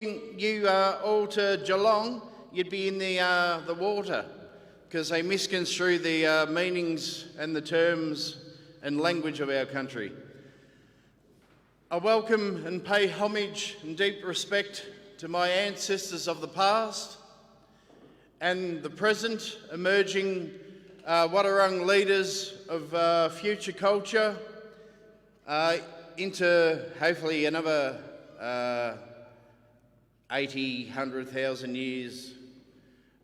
you all to Geelong, you'd be in the water, because they misconstrue the meanings and the terms and language of our country. I welcome and pay homage and deep respect to my ancestors of the past and the present emerging Wadawurrung leaders of future culture into hopefully another 80, 100,000 years.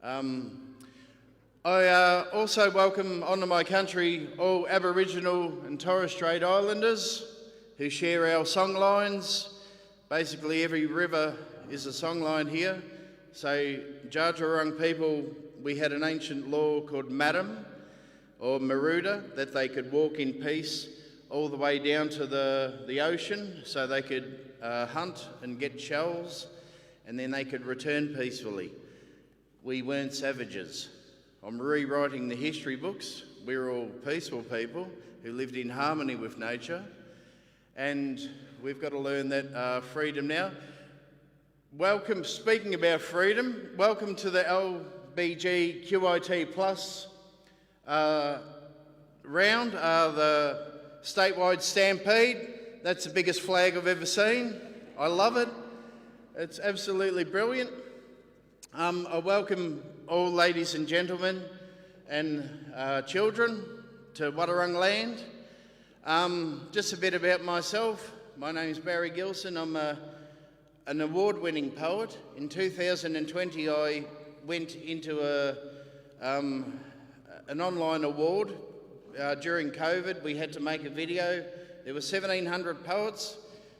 I also welcome onto my country all Aboriginal and Torres Strait Islanders who share our songlines. Basically every river is a songline here. So Dja people, we had an ancient law called Madam or Maruda, that they could walk in peace all the way down to the ocean, so they could hunt and get shells, and then they could return peacefully. We weren't savages. I'm rewriting the history books. We were all peaceful people who lived in harmony with nature, and we've got to learn that freedom now. Welcome, speaking about freedom, welcome to the LBGQIT Plus round, the statewide stampede. That's the biggest flag I've ever seen. I love it. It's absolutely brilliant. I welcome all ladies and gentlemen and children to Wadawurrung land. Just a bit about myself. My name is Barry Gilson. I'm an award-winning poet. In 2020, I went into an online award. During COVID, we had to make a video. There were 1,700 poets.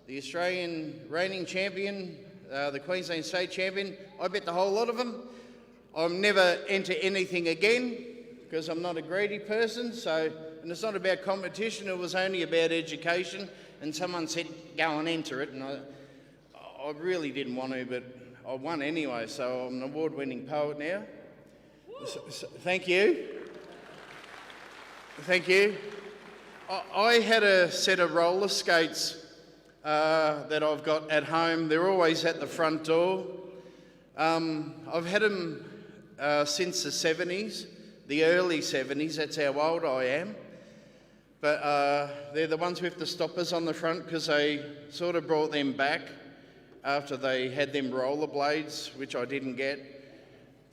The Australian reigning champion, the Queensland State champion, I bet the whole lot of them. I'll never enter anything again because I'm not a greedy person. And it's not about competition, it was only about education. And someone said, go and enter it. And I really didn't want to, but I won anyway, so I'm an award-winning poet now. So, thank you. Thank you. I had a set of roller skates that I've got at home. They're always at the front door. I've had them since the 70s, the early 70s, that's how old I am. But they're the ones with the stoppers on the front because they sort of brought them back after they had them rollerblades, which I didn't get.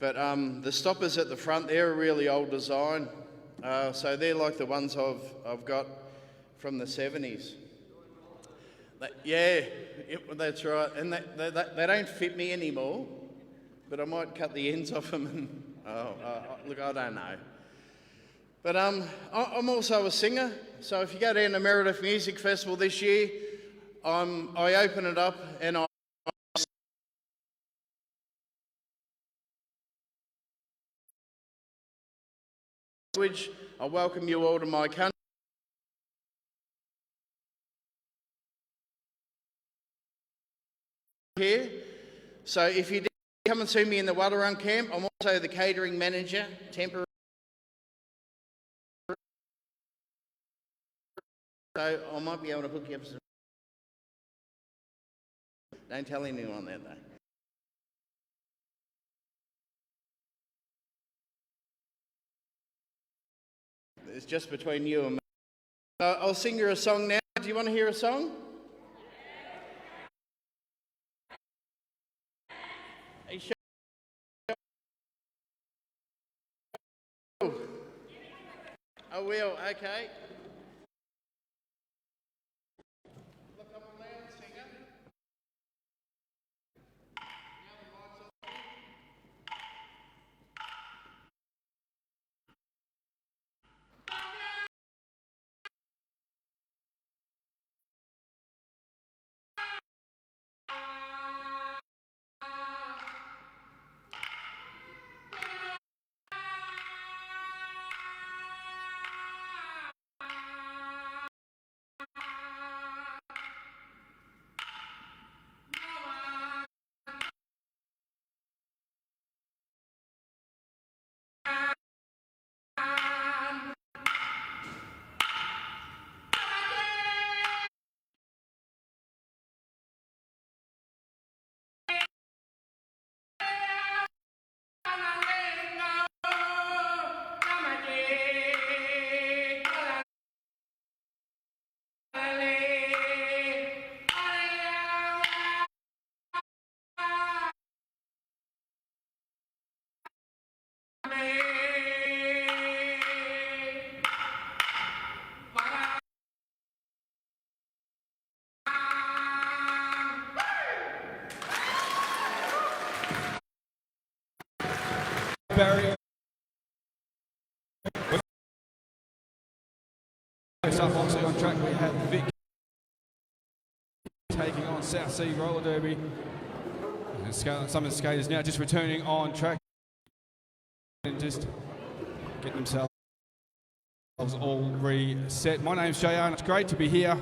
But the stoppers at the front, they're a really old design. So they're like the ones I've got from the 70s. Yeah, that's right. And they don't fit me anymore, but I might cut the ends off them and, look, I don't know. But I'm also a singer. So if you go down to Meredith Music Festival this year, I open it up and I welcome you all to my country. Here. So if you come and see me in the Wadawurrung camp, I'm also the catering manager, temporary. So I might be able to hook you up some. Don't tell anyone that though. It's just between you and me. I'll sing you a song now. Do you want to hear a song? Are you sure? I will, okay. Look, I'm a loud singer. barrier. First up, obviously on track, we have Vic taking on South Sea Roller Derby. And some of the skaters now just returning on track and just getting themselves all reset. My name's JR and it's great to be here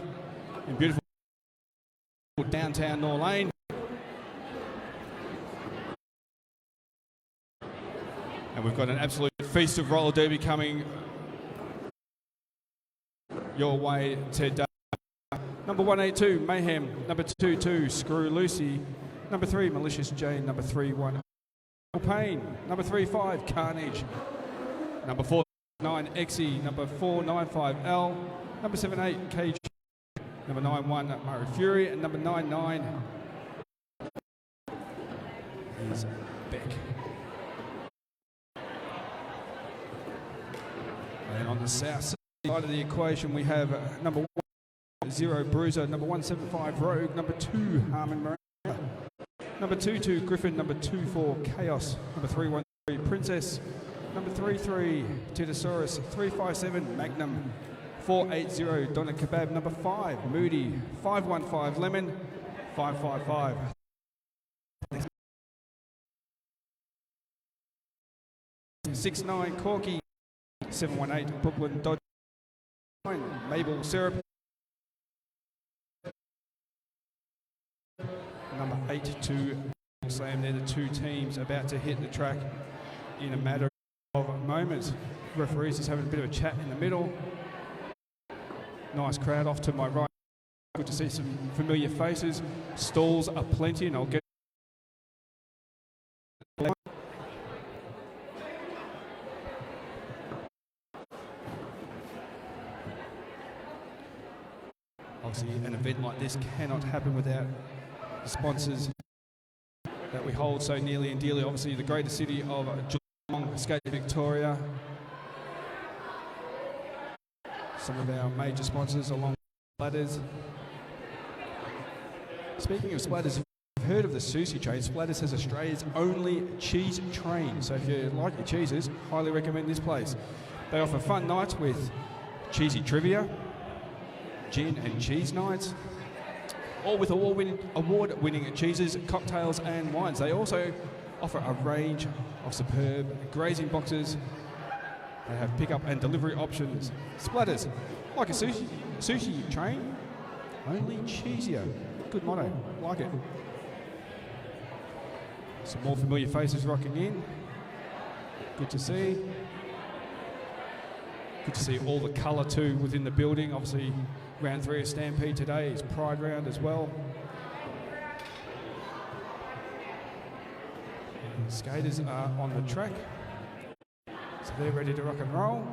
in beautiful downtown North Lane. And we've got an absolute feast of roller derby coming your way today. Number 182, Mayhem. Number 22, Screw Lucy. Number 3, Malicious Jane. Number 31, Pain. Number 35, Carnage. Number 49, Exy. Number 495, L. Number 78, Cage. Number 91, Murray Fury. And number 99 is Beck. And on the south side of the equation, we have number 10, Bruiser, number 175, Rogue, number 2, Harmon Miranda, number 22, Griffin, number 24, Chaos, number 313, Princess, number 33, Titosaurus, 357, Magnum, 480, Donna Kebab, number 5, Moody, 515, Lemon, 555. 69, Corky, 718, Brooklyn Dodge, Mabel Syrup, number 82 Slam. They're the two teams about to hit the track in a matter of moments. Referees just having a bit of a chat in the middle. Nice crowd off to my right. Good to see some familiar faces. Stalls are plenty, and I'll get. Obviously, an event like this cannot happen without the sponsors that we hold so nearly and dearly. Obviously, the greater city of Geelong, Skate Victoria. Some of our major sponsors along Splatters. Speaking of Splatters, if you've heard of the Sushi train, Splatters has Australia's only cheese train. So if you like your cheeses, highly recommend this place. They offer fun nights with cheesy trivia, gin and cheese nights, all with award-winning cheeses, cocktails and wines. They also offer a range of superb grazing boxes. They have pick-up and delivery options. Splatters, like a sushi train, only cheesier. Good motto, like it. Some more familiar faces rocking in. Good to see. Good to see all the colour too within the building. Obviously, round 3 of Stampede today is Pride round as well. And skaters are on the track, so they're ready to rock and roll.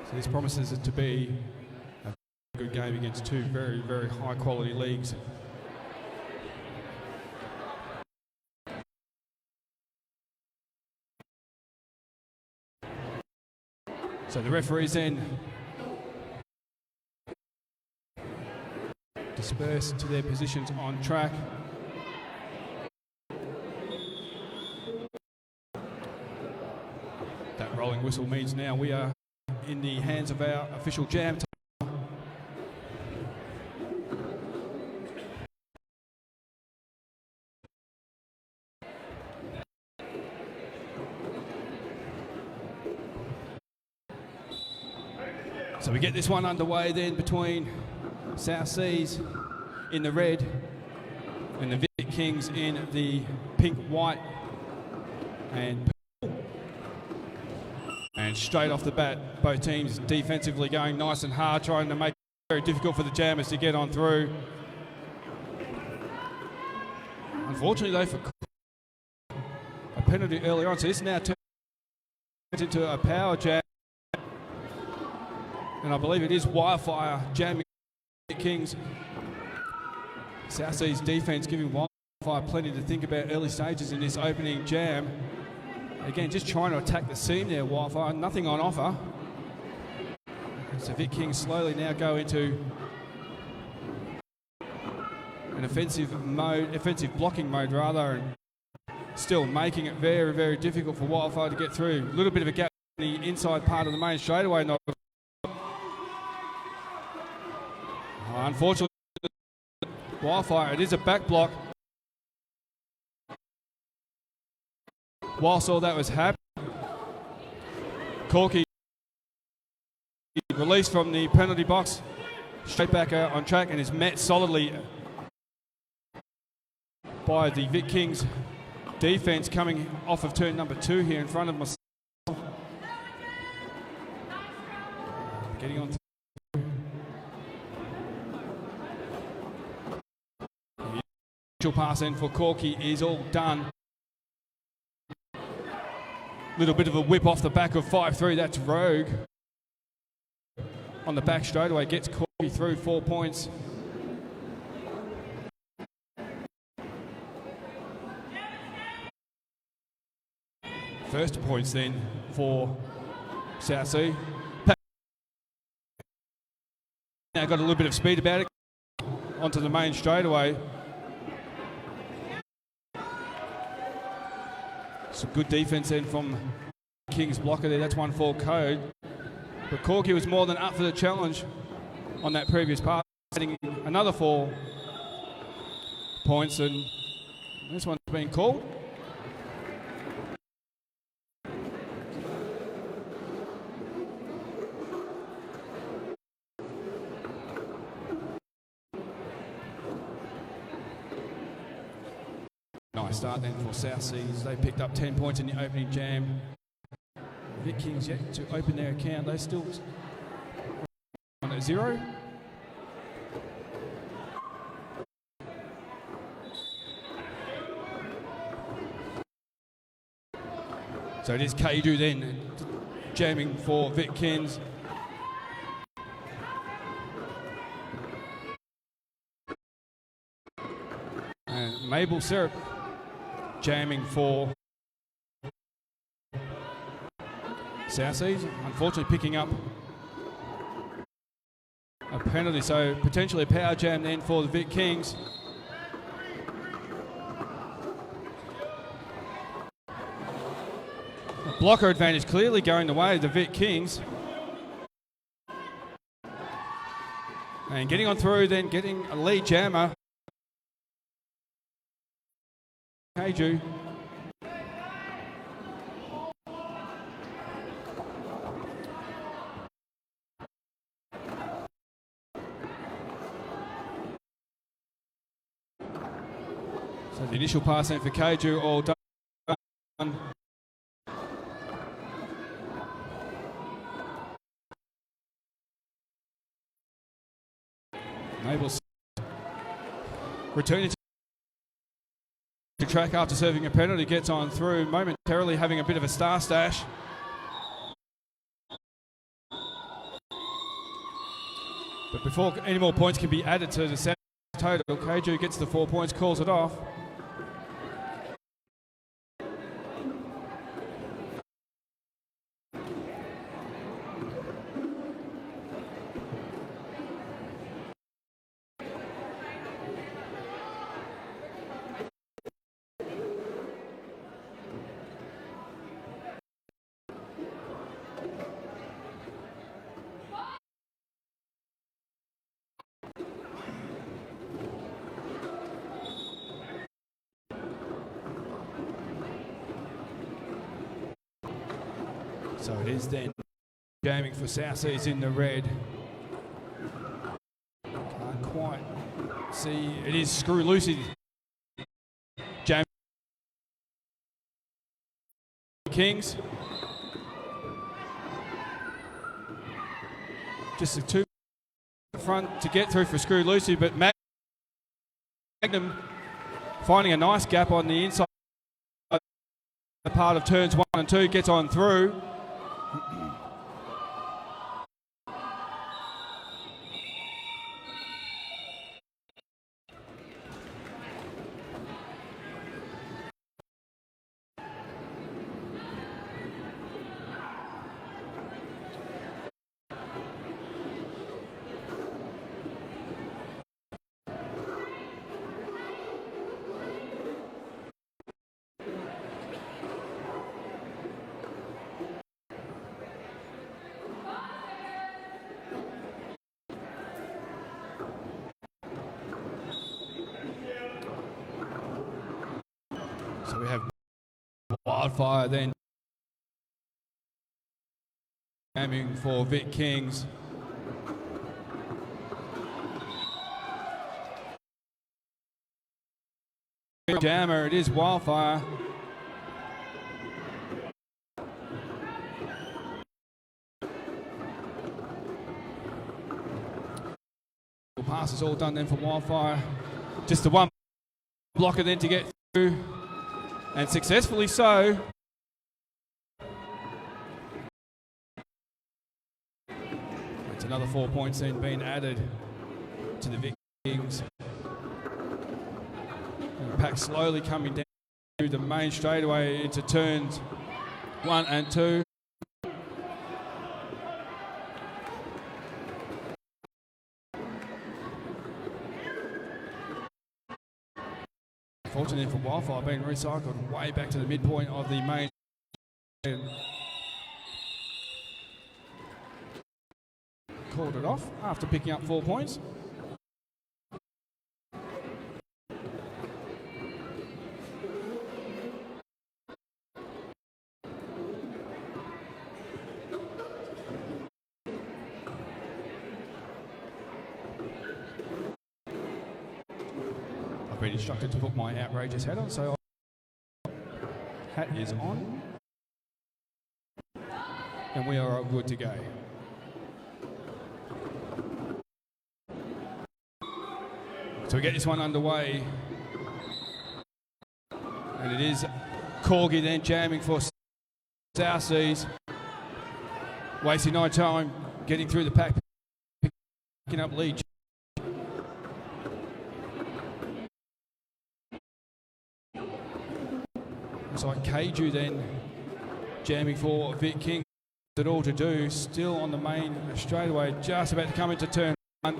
So this promises it to be a good game against two very, very high quality leagues. So the referees then disperse to their positions on track. That rolling whistle means now we are in the hands of our official jam. So we get this one underway then between South Seas in the red and the Vic Kings in the pink, white and purple. And straight off the bat, both teams defensively going nice and hard, trying to make it very difficult for the jammers to get on through. Unfortunately though, for a penalty early on, so this now turns into a power jam. And I believe it is Wildfire jamming Kings. South Sea's defence giving Wildfire plenty to think about early stages in this opening jam. Again, just trying to attack the seam there, Wildfire, nothing on offer. So Vic Kings slowly now go into an offensive blocking mode rather, and still making it very, very difficult for Wildfire to get through. A little bit of a gap in the inside part of the main straightaway. Unfortunately, Wildfire, it is a back block. Whilst all that was happening, Corky released from the penalty box, straight back on track, and is met solidly by the Vic Kings defence coming off of turn number 2 here in front of myself. Getting on. The initial pass in for Corky is all done. Little bit of a whip off the back of 5-3. That's Rogue on the back straightaway, gets Corky through 4 points. First points then for South Sea. Now got a little bit of speed about it. Onto the main straightaway. Some good defence then from King's blocker there. That's 1-4 code. But Corky was more than up for the challenge on that previous pass, getting another 4 points, and this one's been called. Nice start then for South Seas. They picked up 10 points in the opening jam. Vic Kings yet to open their account. They still on at 0. So it is Kaju then jamming for Vic Kings. And Maple Syrup jamming for South Seas, unfortunately picking up a penalty, so potentially a power jam then for the Vic Kings. A blocker advantage clearly going the way of the Vic Kings. And getting on through, then getting a lead jammer. Kaju. So the initial pass in for Kaju all done. Mabel's returning to track after serving a penalty, gets on through, momentarily having a bit of a star stash. But before any more points can be added to the South total, Kaju gets the 4 points, calls it off. So it is then jamming for South Seas in the red. Can't quite see. It is Screw Lucy jamming Kings. Just a 2 front to get through for Screw Lucy, but Magnum finding a nice gap on the inside part of turns 1 and 2, gets on through. So we have Wildfire then aiming for Vic Kings. Jammer, it is Wildfire. Pass is all done then for Wildfire. Just the one blocker then to get through, and successfully so. It's another 4 points then being added to the Vic Kings. And the pack slowly coming down through the main straightaway into turns 1 and 2. Fortunately for Wildfire, being recycled way back to the midpoint of the main. Called it off after picking up 4 points. I've been instructed to put my outrageous hat on, so hat is on, and we are good to go. So we get this one underway, and it is Corgi then jamming for South Seas, wasting no time getting through the pack, picking up lead. Looks like Keiju then jamming for Vic King. It all to do, still on the main straightaway, just about to come into turn 1.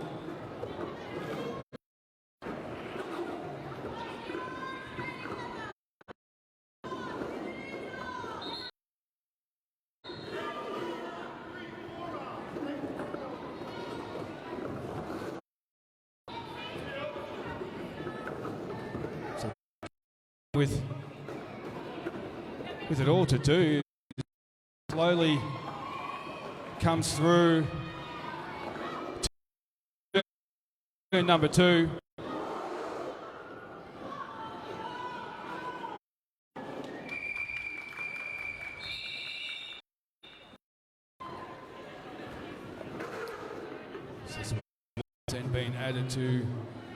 So with it all to do, slowly comes through turn number 2. Then being added to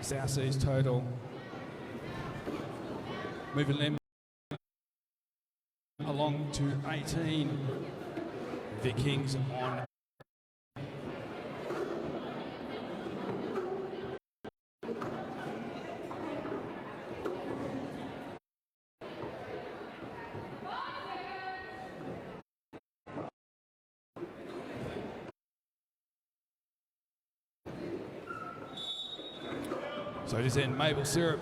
South Seas total, moving them along to 18. Vic Kings on. So it is then Maple Syrup,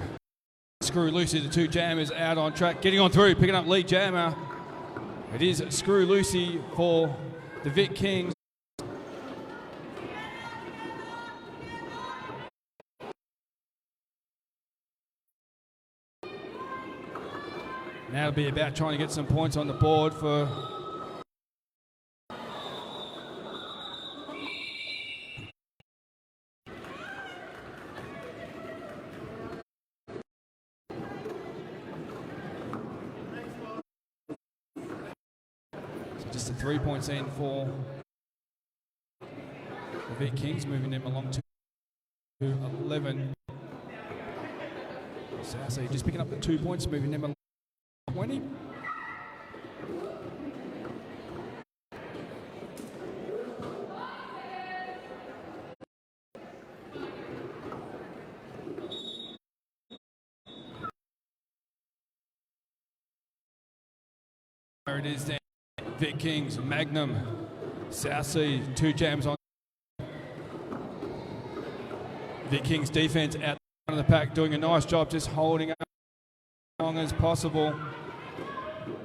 Screw Lucy, the 2 jammers out on track, getting on through, picking up lead jammer. It is Screw Lucy for the Vic Kings. Now it'll be about trying to get some points on the board for just the 3 points in for the Vic Kings, moving them along to 11. So just picking up the 2 points, moving them along to 20. There it is then. Vic Kings, Magnum, South Sea, 2 jams on. Vic Kings defense out of the pack, doing a nice job just holding up as long as possible.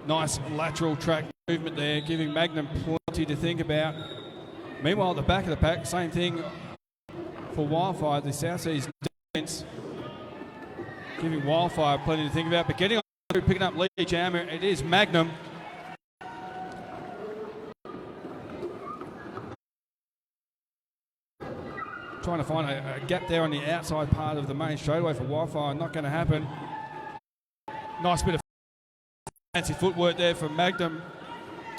Nice lateral track movement there, giving Magnum plenty to think about. Meanwhile, at the back of the pack, same thing for Wildfire, the South Seas defense, giving Wildfire plenty to think about, but getting on picking up lead jam. It is Magnum. Trying to find a gap there on the outside part of the main straightaway for Wildfire. Not going to happen. Nice bit of fancy footwork there from Magnum.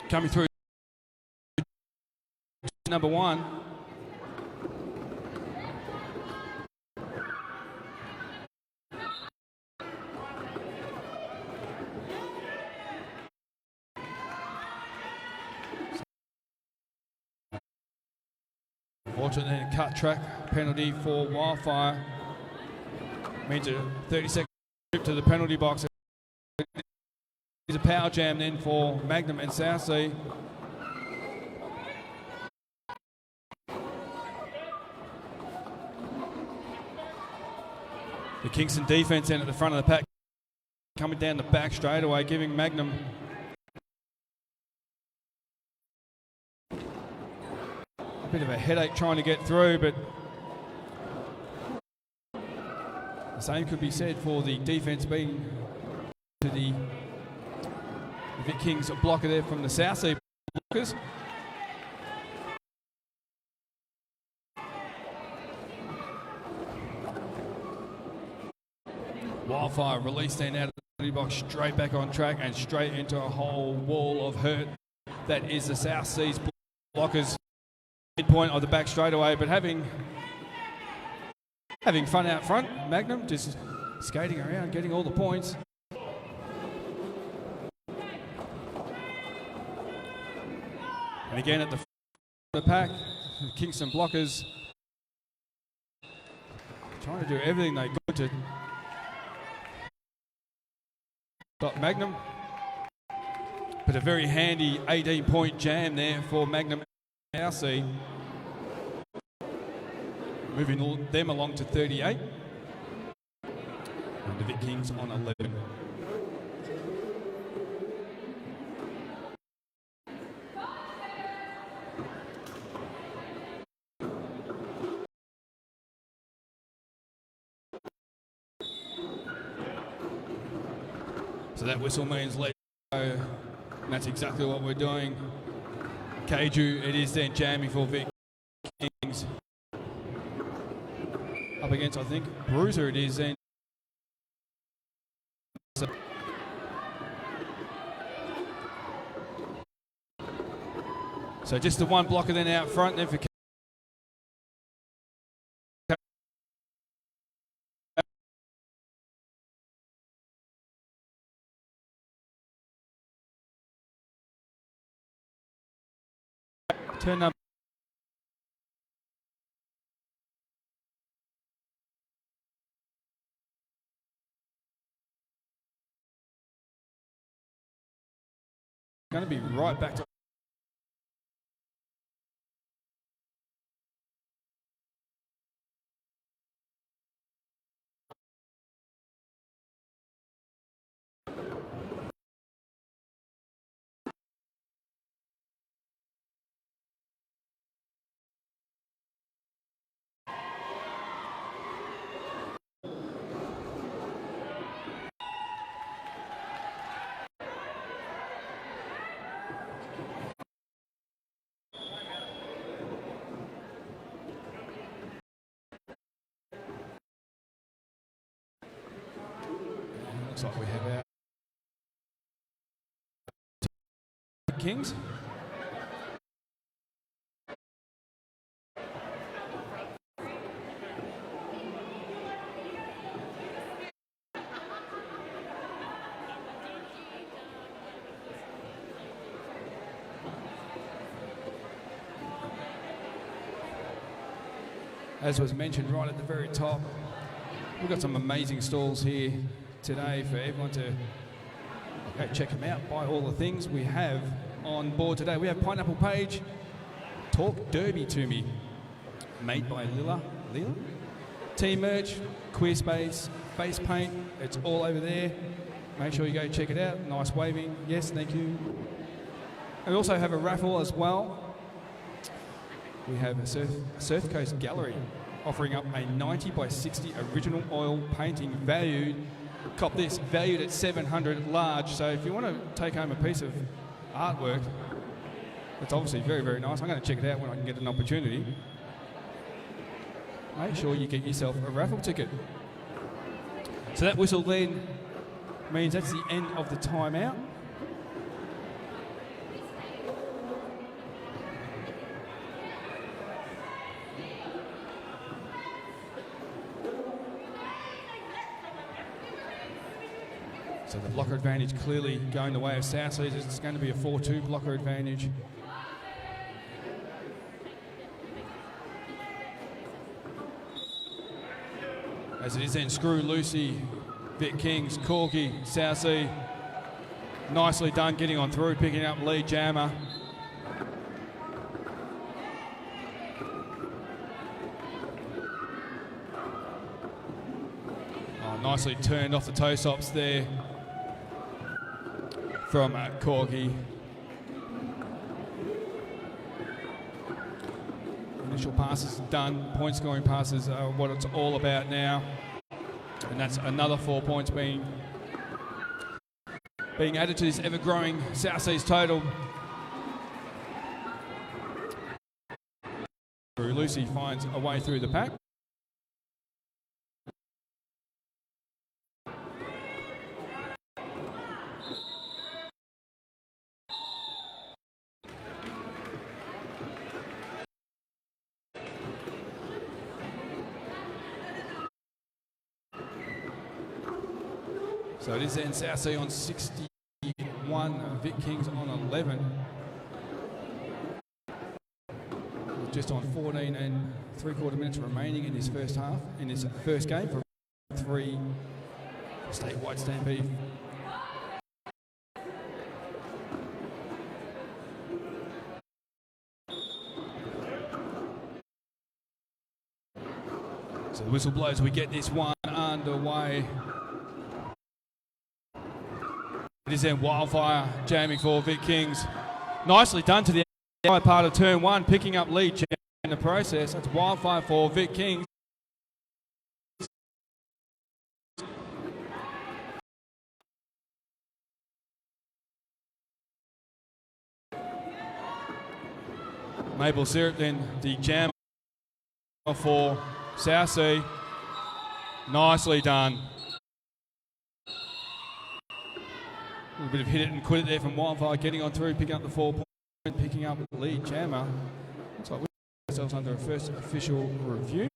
Coming through number one. Fortunately, a cut track penalty for Wildfire. Means a 30-second trip to the penalty box. It's a power jam then for Magnum and Southsea. The Kingston defence in at the front of the pack, coming down the back straight away, giving Magnum a bit of a headache trying to get through, but the same could be said for the defence being to the Vic Kings blocker there from the Southsea blockers. Wildfire released then out of the penalty box, straight back on track and straight into a whole wall of hurt. That is the South Seas blockers midpoint of the back straightaway, but having fun out front. Magnum just skating around, getting all the points. And again at the front of the pack, the Kingston blockers trying to do everything they could to stop Magnum. But a very handy 18-point jam there for Magnum RC, moving them along to 38. And the Vic Kings on 11. So that whistle means let go, and that's exactly what we're doing. Keiju, it is then jamming for Vic Kings. Up against, I think, Bruiser it is then. So just the one blocker then out front then for turn number. Going to be right back to looks like we have our Kings. As was mentioned right at the very top, we've got some amazing stalls here today for everyone to go check them out, buy all the things we have on board today. We have Pineapple Page, Talk Derby to Me, made by Lila. Team merch, Queer Space, face paint, it's all over there. Make sure you go check it out. Nice waving, yes, thank you. And we also have a raffle as well. We have a Surf Coast Gallery offering up a 90 by 60 original oil painting valued cop this, valued at 700 large. So if you want to take home a piece of artwork, it's obviously very, very nice. I'm going to check it out when I can get an opportunity. Make sure you get yourself a raffle ticket. So that whistle then means that's the end of the timeout. So the blocker advantage clearly going the way of South Seas. It's going to be a 4-2 blocker advantage. As it is then Screw, Lucy, Vic Kings, Corky, South Sea. Nicely done getting on through, picking up lead jammer. Oh, nicely turned off the toe stops there from Corky. Initial passes done, point scoring passes are what it's all about now. And that's another 4 points being added to this ever-growing South Seas total. Lucy finds a way through the pack. So it is then South Sea on 61, Vic Kings on 11. Just on 14 and 3/4 minutes remaining in this first half, in this first game for 3 statewide Stampede. So the whistle blows, we get this one underway. It is then Wildfire jamming for Vic Kings. Nicely done to the outside part of turn one, picking up lead in the process. That's Wildfire for Vic Kings. Maple Syrup then the jam for South Sea. Nicely done. A little bit of hit it and quit it there from Wildfire, getting on through, picking up the 4 point, picking up the lead jammer. Looks like we put ourselves under a first official review.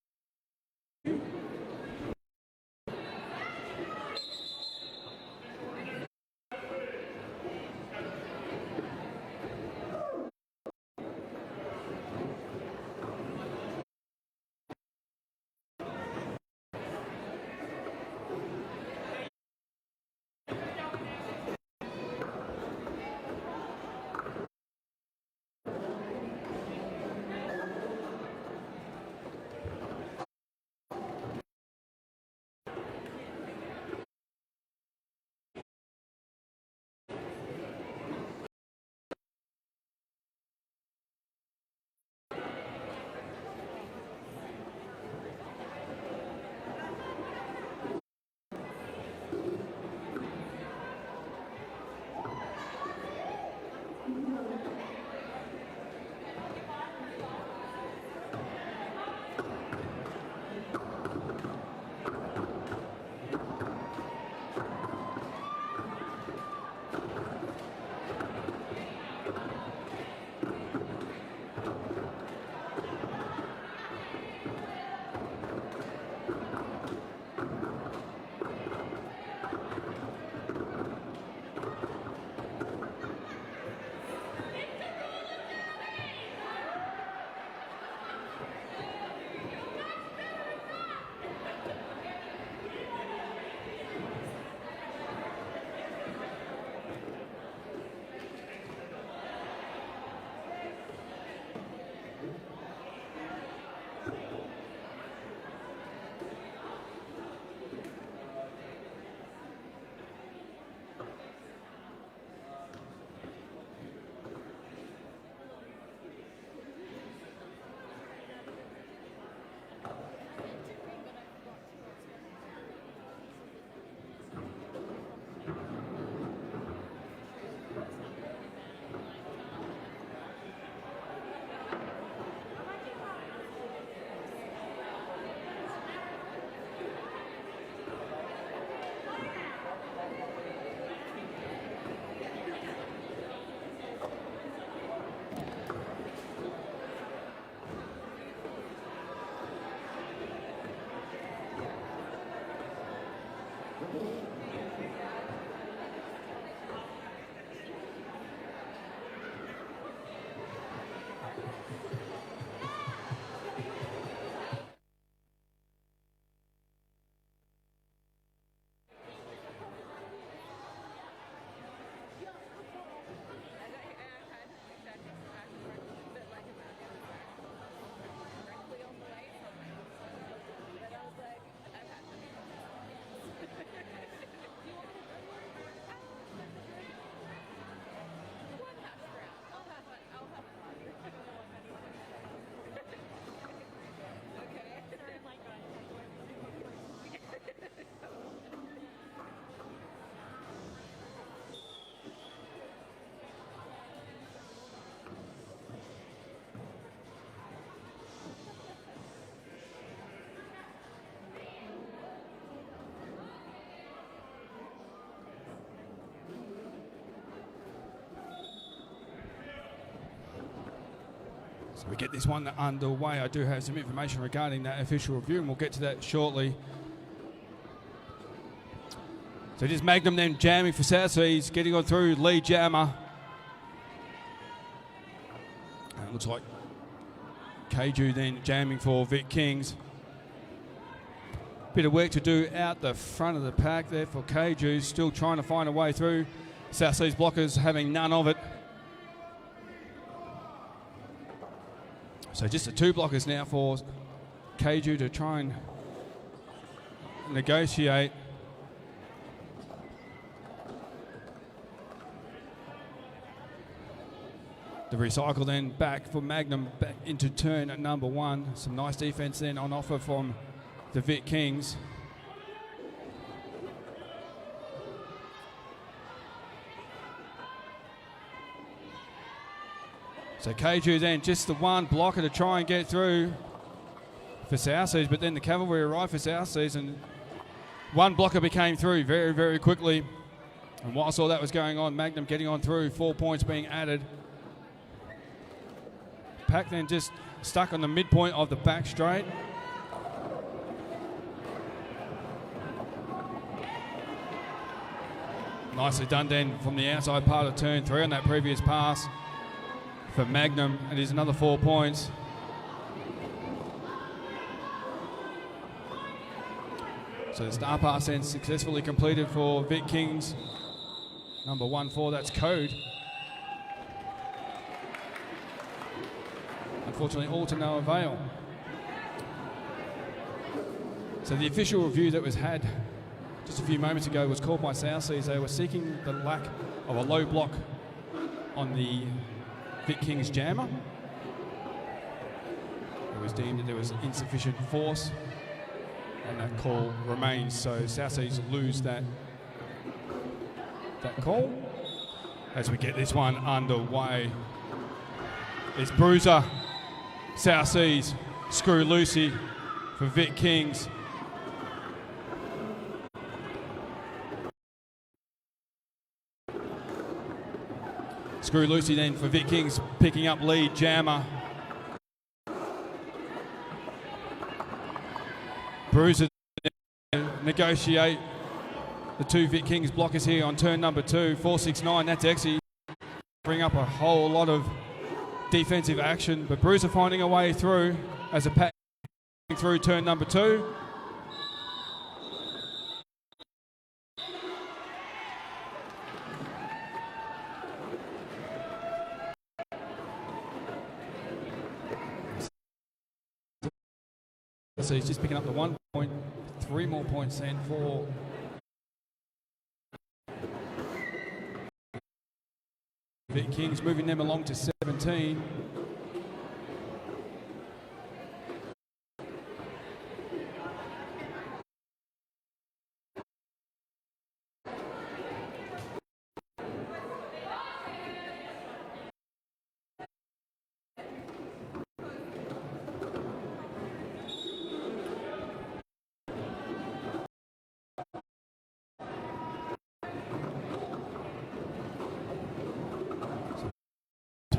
So we get this one underway. I do have some information regarding that official review, and we'll get to that shortly. So it is Magnum then jamming for South Seas, getting on through lead jammer. And it looks like Keiju then jamming for Vic Kings. Bit of work to do out the front of the pack there for Keiju, still trying to find a way through. South Seas blockers having none of it. So just the two blockers now for Keiju to try and negotiate. The recycle then back for Magnum, back into turn at number one. Some nice defense then on offer from the Vic Kings. So Keiju then just the one blocker to try and get through for South Seas, but then the cavalry arrived for South Seas and one blocker became through very, very quickly. And whilst all that was going on, Magnum getting on through, 4 points being added. Pack then just stuck on the midpoint of the back straight. Nicely done then from the outside part of turn three on that previous pass for Magnum. It is another 4 points. So the star pass then successfully completed for Vic Kings. Number 1-4, that's Code. Unfortunately, all to no avail. So the official review that was had just a few moments ago was called by South Seas. They were seeking the lack of a low block on the Vic Kings jammer. It was deemed that there was insufficient force, and that call remains. So South Seas lose that call. As we get this one underway, it's Bruiser, South Seas, Screw Lucy for Vic Kings. Screw Lucy then for Vic Kings, picking up lead jammer. Bruiser negotiate the two Vic Kings blockers here on turn number 2, 469. That's actually bring up a whole lot of defensive action, but Bruiser finding a way through as a pack through turn number 2. So he's just picking up the 1 point, 3 more points then for Vic Kings, moving them along to 17.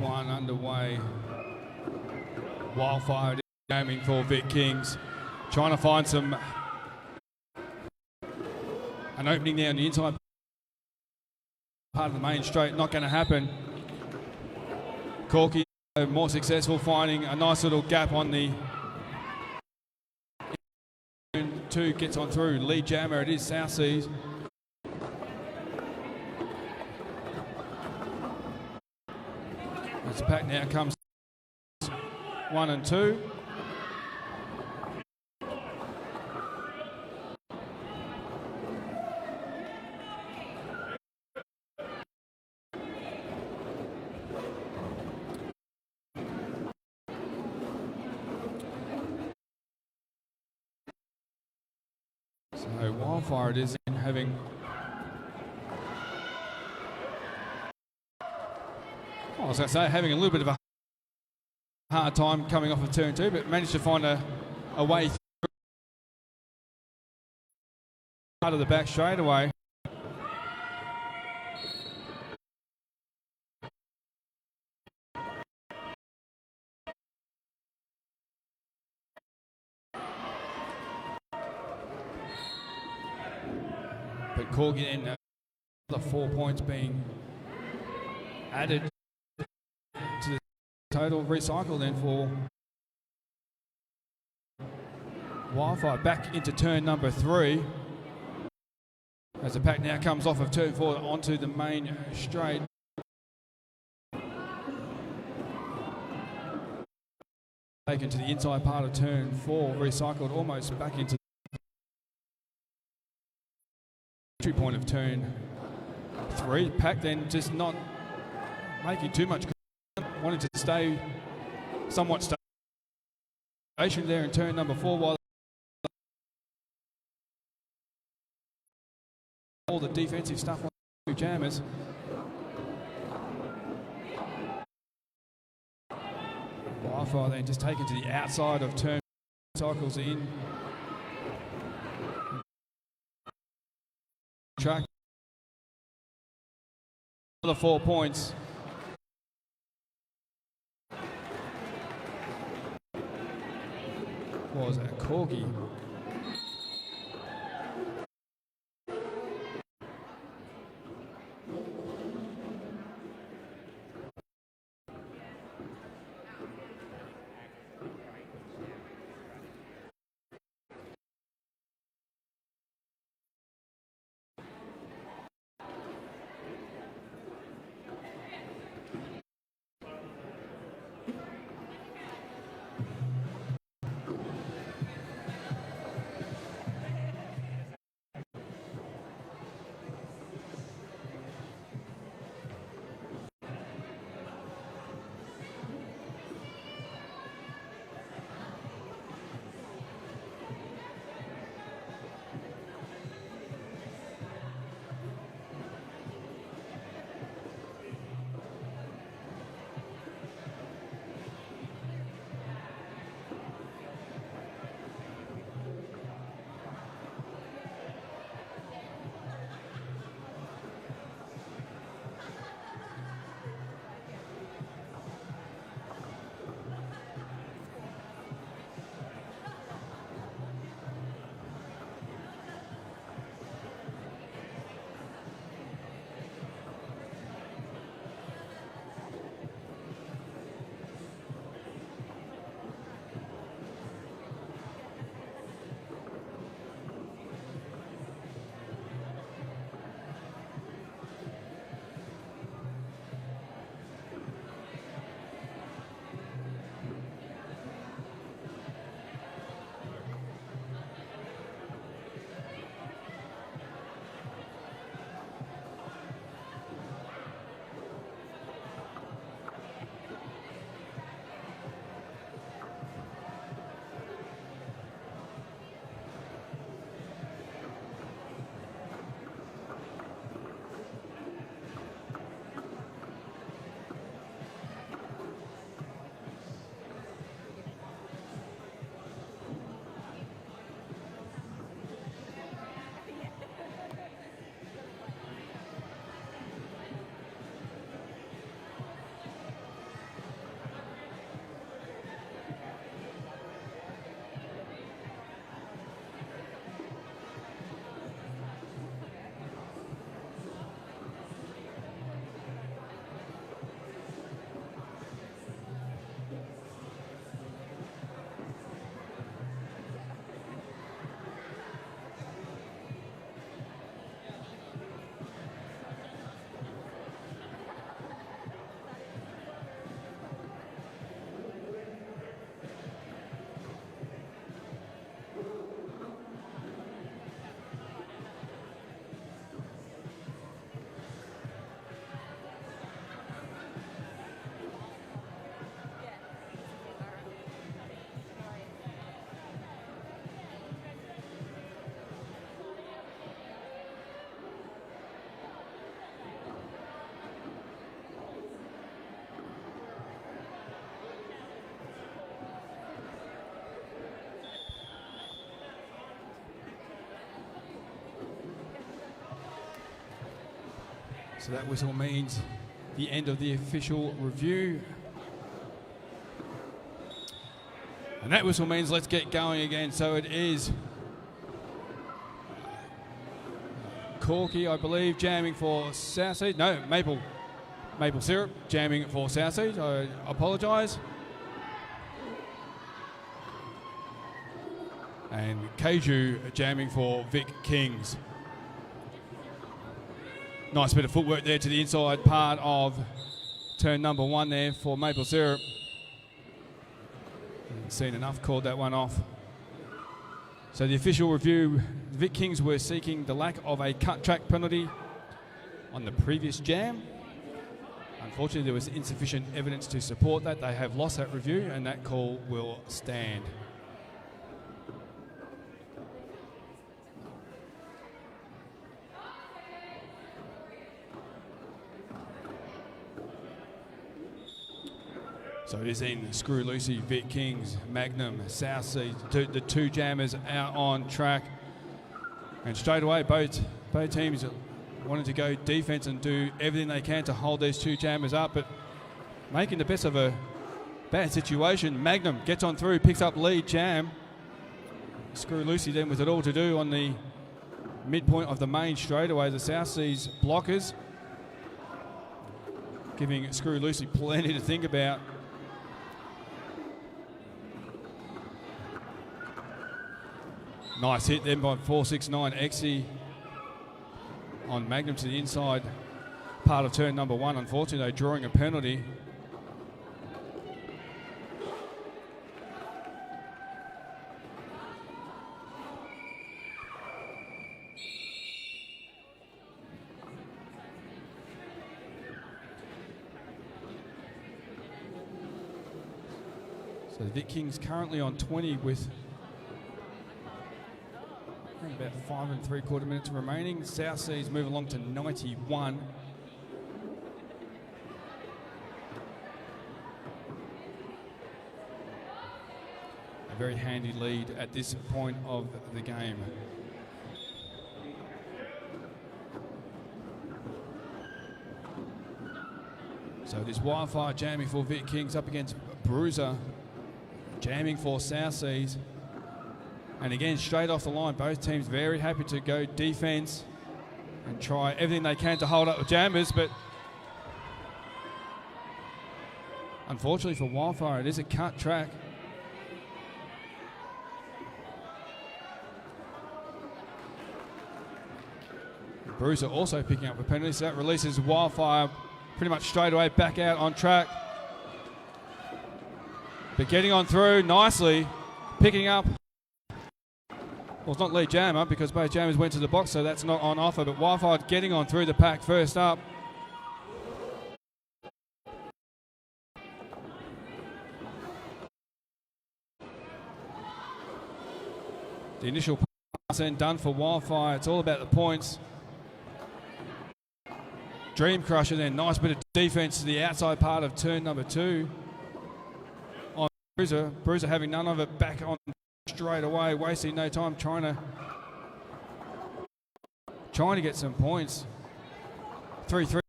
One underway. Wildfire gaming for Vic Kings, trying to find an opening there on the inside part of the main straight. Not going to happen. Corky more successful, finding a nice little gap on the 2, gets on through. Lead jammer, it is South Seas. As the pack now comes 1 and 2. So Wildfire it is in having I was going to say, having a little bit of a hard time coming off of turn 2, but managed to find a way through part of the back straight away. Corgi then, the 4 points being added to the total. Recycle then for Wildfire back into turn number 3. As the pack now comes off of turn 4 onto the main straight. Taken to the inside part of turn 4, recycled almost back into the entry point of turn 3. Pack then just not making too much, wanting to stay somewhat stationed there in turn number 4 while all the defensive stuff on the jammers. Wildfire then just taken to the outside of turn, cycles in. Track. Another 4 points. What was that? Corgi. So that whistle means the end of the official review. And that whistle means let's get going again. So it is Corky, I believe, jamming for Southseas. No, maple syrup jamming for Southseas. I apologise. And Keiju jamming for Vic Kings. Nice bit of footwork there to the inside part of turn number 1 there for maple syrup. Seen enough, called that one off. So the official review, the Vic Kings were seeking the lack of a cut track penalty on the previous jam. Unfortunately, there was insufficient evidence to support that. They have lost that review, and that call will stand. So it is in Screw Lucy, Vic Kings, Magnum, Southseas, the two jammers out on track. And straight away, both teams wanted to go defense and do everything they can to hold these two jammers up, but making the best of a bad situation. Magnum gets on through, picks up lead jam. Screw Lucy then with it all to do on the midpoint of the main straightaway. The Southseas blockers giving Screw Lucy plenty to think about. Nice hit then by 469 Exy on Magnum to the inside part of turn number 1. Unfortunately, they're drawing a penalty. So the Vic Kings currently on 20 with about 5 3/4 minutes remaining. Southseas move along to 91. A very handy lead at this point of the game. So it is Wildfire jamming for Vic Kings up against Bruiser jamming for Southseas. And again, straight off the line, both teams very happy to go defense and try everything they can to hold up the jammers, but unfortunately for Wildfire, it is a cut track. Bruiser also picking up a penalty, so that releases Wildfire pretty much straight away back out on track. But getting on through nicely, picking up. Well, it's not lead jammer because both jammers went to the box, so that's not on offer. But Wildfire getting on through the pack first up. The initial pass then done for Wildfire. It's all about the points. Dream Crusher then, nice bit of defense to the outside part of turn number 2. On Bruiser. Bruiser having none of it, back on straight away, wasting no time trying to get some points. 3-3.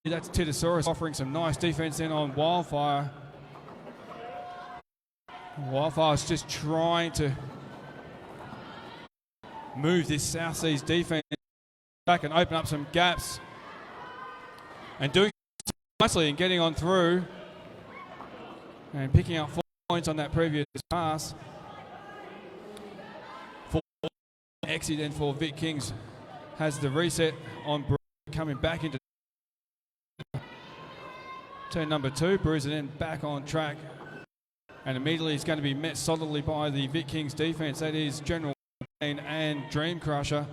That's Titosaurus offering some nice defense in on Wildfire. Wildfire's just trying to move this Southseas defense back and open up some gaps, and doing nicely and getting on through and picking up 4 points on that previous pass. For Exy then for Vic Kings has the reset on Bruiser coming back into turn number 2. Bruiser then back on track, and immediately he's going to be met solidly by the Vic Kings defense. That is General and Dream Crusher,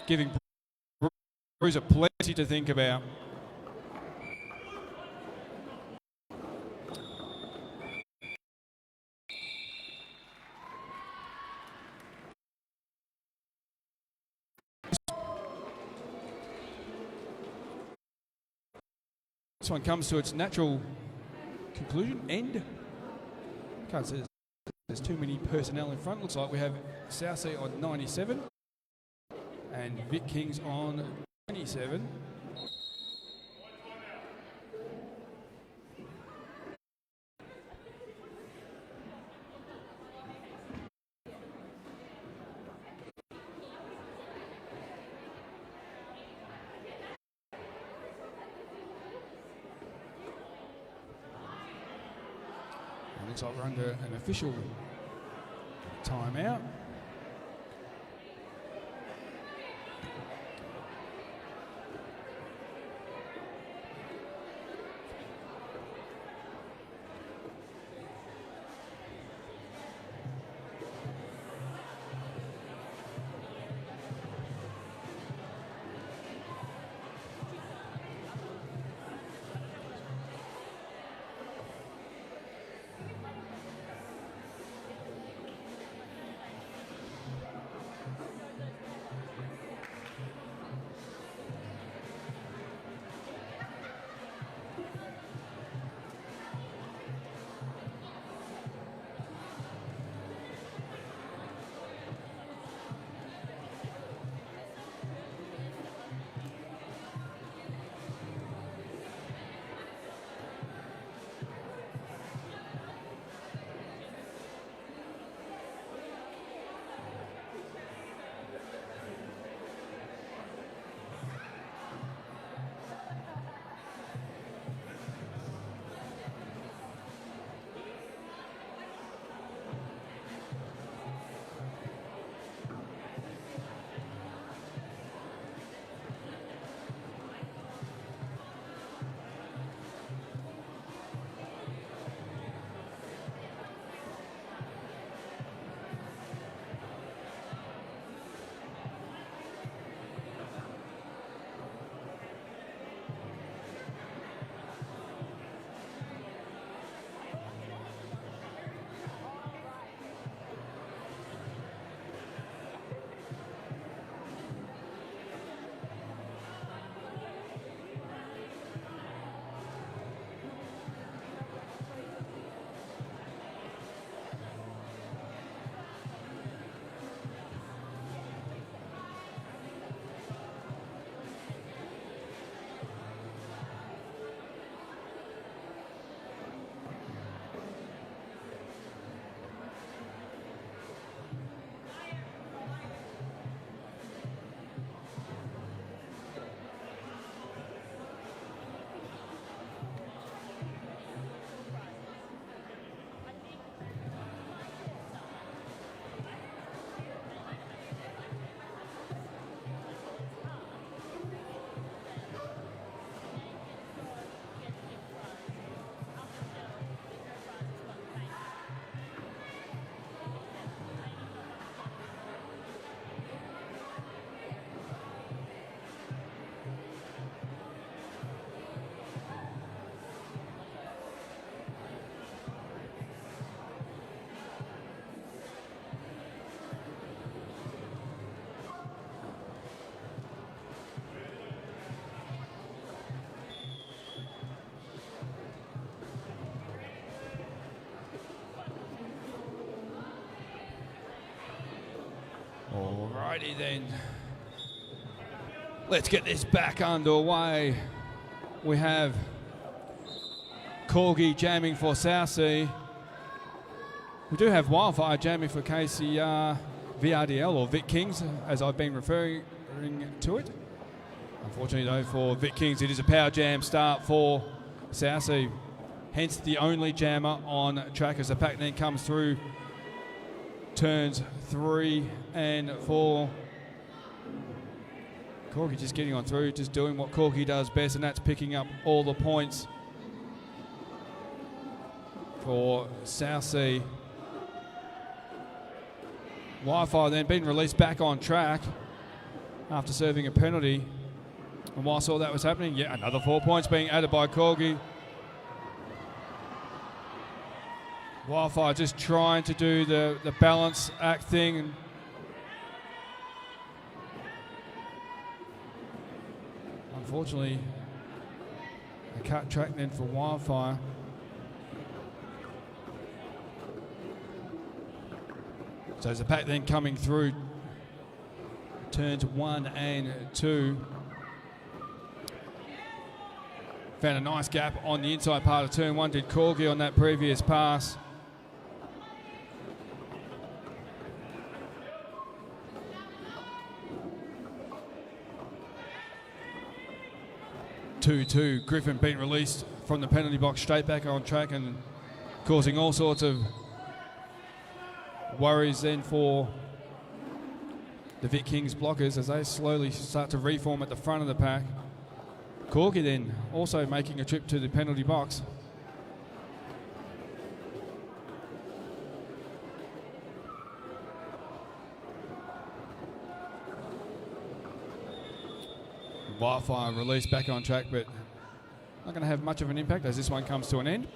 giving Bruiser plenty to think about. This one comes to its natural conclusion, end. Can't say there's too many personnel in front. Looks like we have Southsea on 97 and Vic Kings on 27. Looks like we're under an official timeout. Alrighty then. Let's get this back underway. We have Corgi jamming for Southsea. We do have Wildfire jamming for KCR VRDL, or Vic Kings, as I've been referring to it. Unfortunately, though, for Vic Kings, it is a power jam start for Southsea. Hence the only jammer on track as the pack then comes through turns 3 and 4. Corgi just getting on through, just doing what Corgi does best, and that's picking up all the points for Southsea. Wi-Fi then being released back on track after serving a penalty. And whilst all that was happening, yeah, another 4 points being added by Corgi. Wi-Fi just trying to do the balance act thing. And unfortunately, a cut track then for Wildfire. So as the pack then coming through turns 1 and 2. Found a nice gap on the inside part of turn 1, did Corgi on that previous pass. Griffin being released from the penalty box straight back on track, and causing all sorts of worries then for the Vic Kings blockers as they slowly start to reform at the front of the pack. Corgi then also making a trip to the penalty box. Wildfire release back on track, but not going to have much of an impact as this one comes to an end.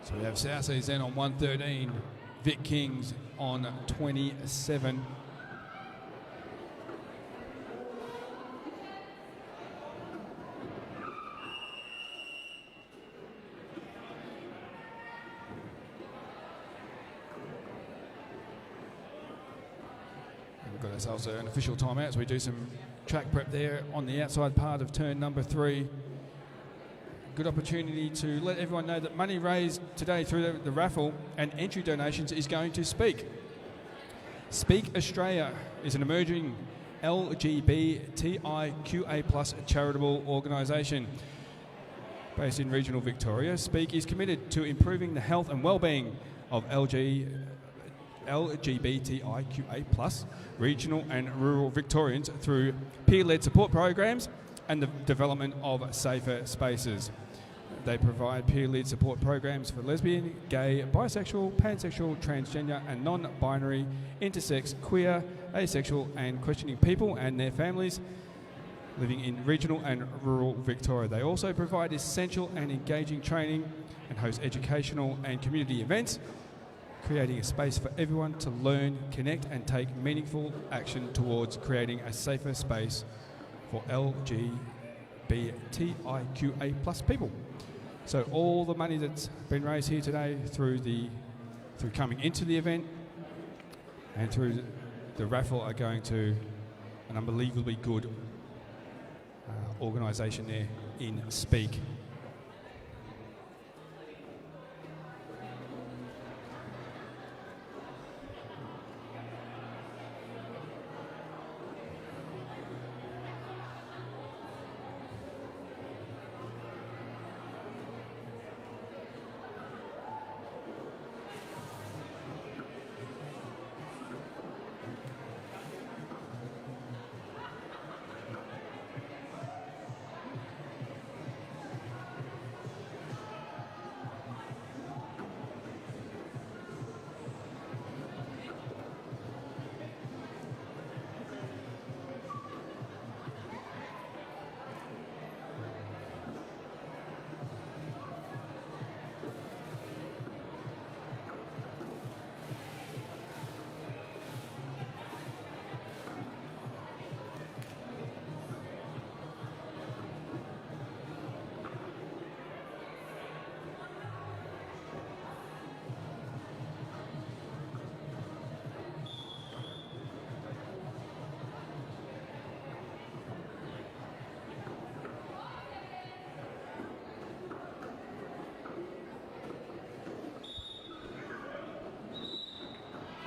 So we have South Seas then on 113, Vic Kings on 27. We've got ourselves an official timeout, so we do some track prep there on the outside part of turn number 3. Good opportunity to let everyone know that money raised today through the raffle and entry donations is going to Speak. Speak Australia is an emerging LGBTIQA+ charitable organisation based in regional Victoria. Speak is committed to improving the health and well-being of LGBTIQA+ regional and rural Victorians through peer-led support programs and the development of safer spaces. They provide peer-led support programs for lesbian, gay, bisexual, pansexual, transgender and non-binary, intersex, queer, asexual and questioning people and their families living in regional and rural Victoria. They also provide essential and engaging training and host educational and community events, creating a space for everyone to learn, connect and take meaningful action towards creating a safer space for LGBTIQA+ people. So all the money that's been raised here today through coming into the event and through the raffle are going to an unbelievably good organisation there in Speak.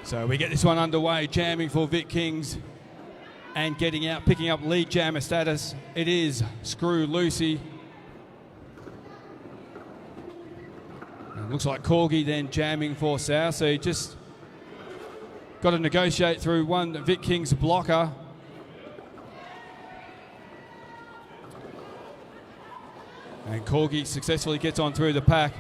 So we get this one underway, jamming for Vic Kings and getting out, picking up lead jammer status. It is Screw Lucy. And looks like Corgi then jamming for South. So he just got to negotiate through one Vic Kings blocker. And Corgi successfully gets on through the pack.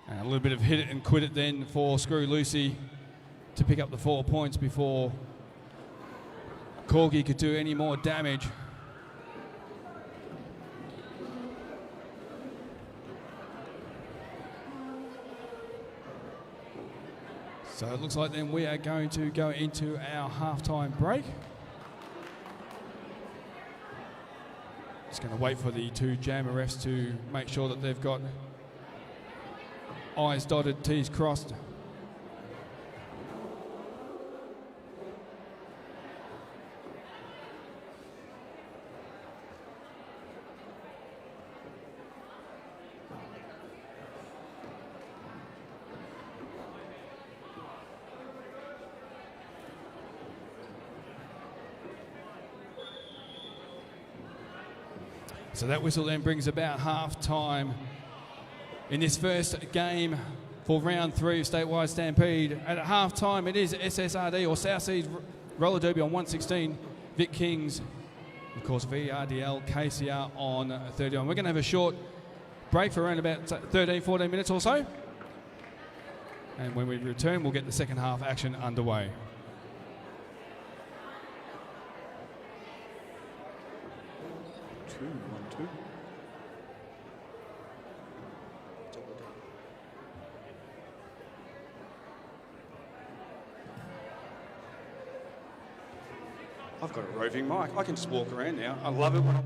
And a little bit of hit it and quit it then for Screw Lucy to pick up the 4 points before Corgi could do any more damage. So it looks like then we are going to go into our halftime break. Just going to wait for the two jammer refs to make sure that they've got I's dotted, T's crossed. So that whistle then brings about half time in this first game for round 3 of Statewide Stampede. At half time, it is SSRD or South Seas Roller Derby on 116, Vic Kings, of course, VRDL, KCR on 31. We're going to have a short break for around about 13, 14 minutes or so. And when we return, we'll get the second half action underway. I've got a roving mic. I can just walk around now. I love it when I've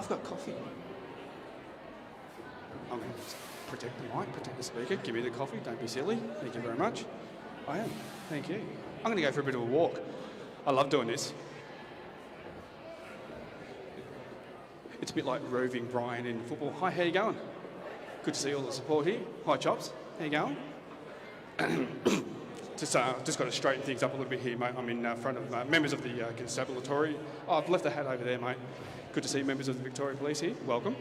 got coffee. I'm going to protect the mic, protect the speaker. Give me the coffee. Don't be silly. Thank you very much. I am. Thank you. I'm going to go for a bit of a walk. I love doing this. It's a bit like roving Brian in football. Hi, how you going? Good to see all the support here. Hi, Chops. How you going? Just got to straighten things up a little bit here, mate. I'm in front of members of the constabulatory. Oh, I've left the hat over there, mate. Good to see members of the Victoria Police here. Welcome.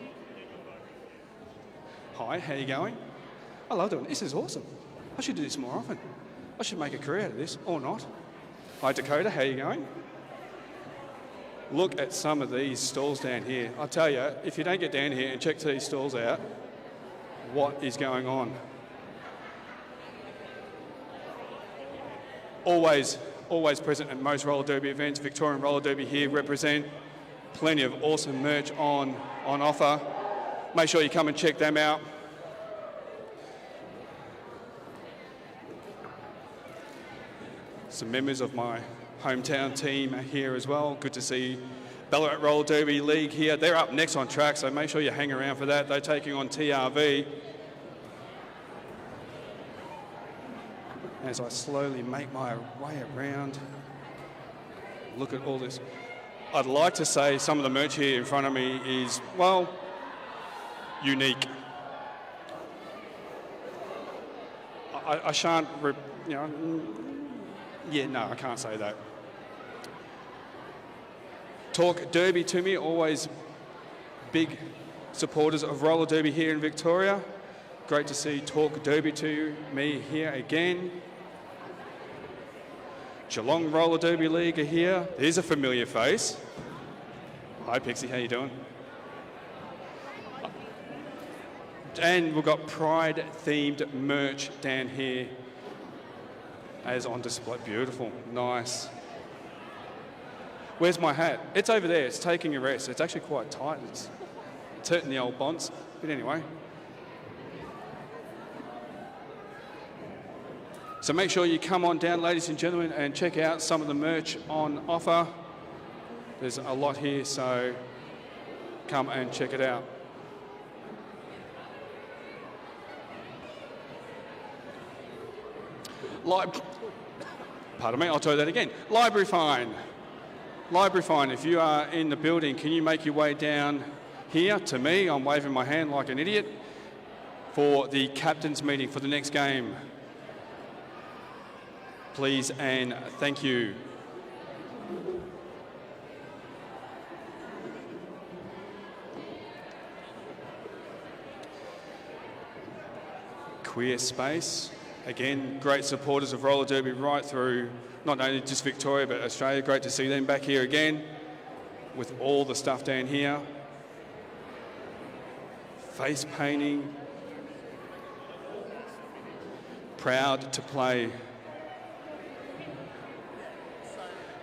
Hi, how you going? I love doing it. This is awesome. I should do this more often. I should make a career out of this, or not. Hi, Dakota, how you going? Look at some of these stalls down here. I tell you, if you don't get down here and check these stalls out, what is going on? Always present at most roller derby events. Victorian Roller Derby here represent. Plenty of awesome merch on offer. Make sure you come and check them out. Some members of my hometown team are here as well. Good to see Ballarat Roller Derby League here. They're up next on track, so make sure you hang around for that. They're taking on TRV. As I slowly make my way around, look at all this. I'd like to say some of the merch here in front of me is, well, unique. I shan't, yeah, no, I can't say that. Talk Derby to me, always big supporters of roller derby here in Victoria. Great to see Talk Derby to me here again. Geelong Roller Derby League are here. There's a familiar face. Hi Pixie, how you doing? And we've got Pride themed merch down here as on display. Beautiful, nice. Where's my hat? It's over there, it's taking a rest. It's actually quite tight. It's hurting the old bonds, but anyway. So make sure you come on down, ladies and gentlemen, and check out some of the merch on offer. There's a lot here, so come and check it out. Pardon me, I'll try that again. Library fine. Library fine. If you are in the building, can you make your way down here to me? I'm waving my hand like an idiot for the captain's meeting for the next game. Please and thank you. Queer space. Again, great supporters of roller derby right through, not only just Victoria, but Australia. Great to see them back here again with all the stuff down here. Face painting. Proud to play.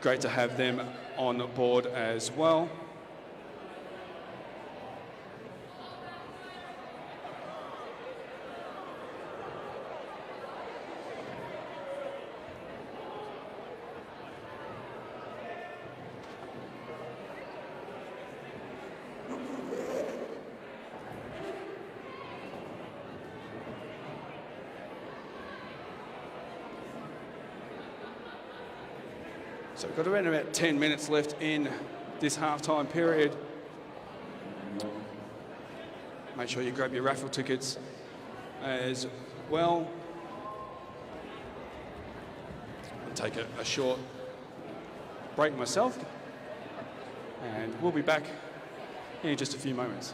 Great to have them on board as well. So we've got around about 10 minutes left in this half-time period. make sure you grab your raffle tickets as well. I'll take a short break myself, and we'll be back in just a few moments.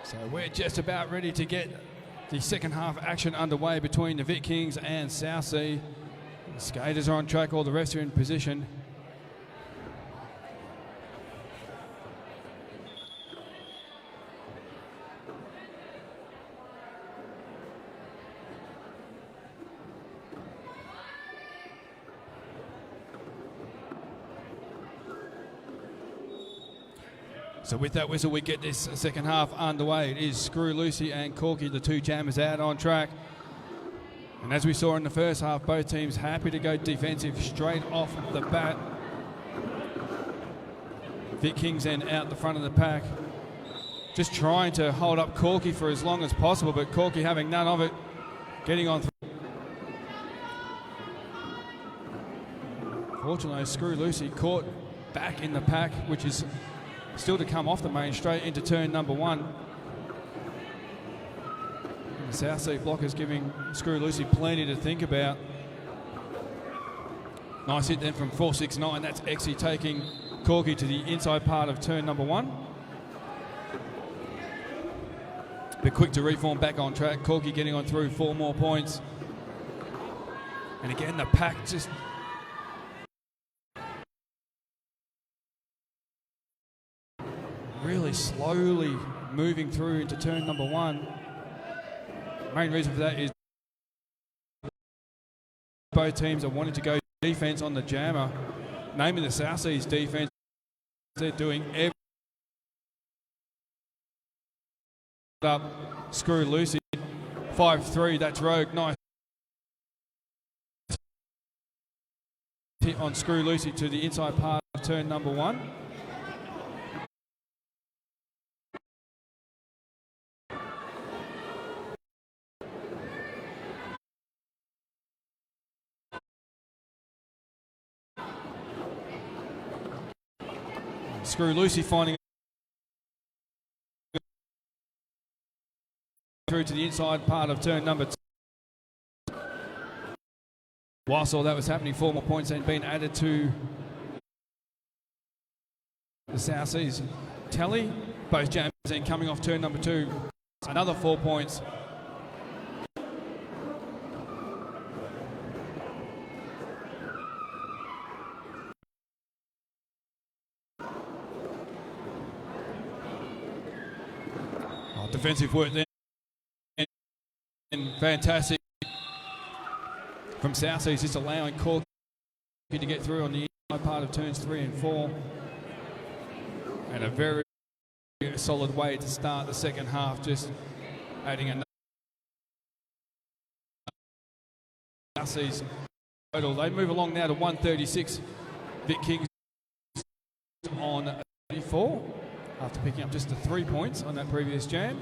So we're just about ready to get the second half action underway between the Vic Kings and Southsea. The skaters are on track, all the rest are in position. So with that whistle, we get this second half underway. It is Screw Lucy and Corky, the two jammers out on track. And as we saw in the first half, both teams happy to go defensive straight off the bat. Vic Kings then out the front of the pack, just trying to hold up Corky for as long as possible, but Corky having none of it, getting on through. Fortunately, Screw Lucy caught back in the pack, which is still to come off the main straight into turn number one. And the Southsea blockers giving Screw Lucy plenty to think about. Nice hit then from 469. That's Exy taking Corky to the inside part of turn number one. But quick to reform back on track. Corky getting on through 4 more points. And again, the pack just really slowly moving through into turn number one. Main reason for that is both teams are wanting to go defense on the jammer. Naming the Southsea's defense, they're doing everything up. Screw Lucy, 5-3, that's Rogue. Nice hit on Screw Lucy to the inside part of turn number one. Screw Lucy finding through to the inside part of turn number 2. Whilst all that was happening, 4 more points then being added to the Southsea's tally. Both jammers then coming off turn number 2. Another 4 points. Defensive work then, and fantastic from Southsea's, just allowing Corky to get through on the inside part of turns 3 and 4. And a very solid way to start the second half, just adding another Southsea's total. They move along now to 136. Vic Kings on 34. After picking up just the 3 points on that previous jam.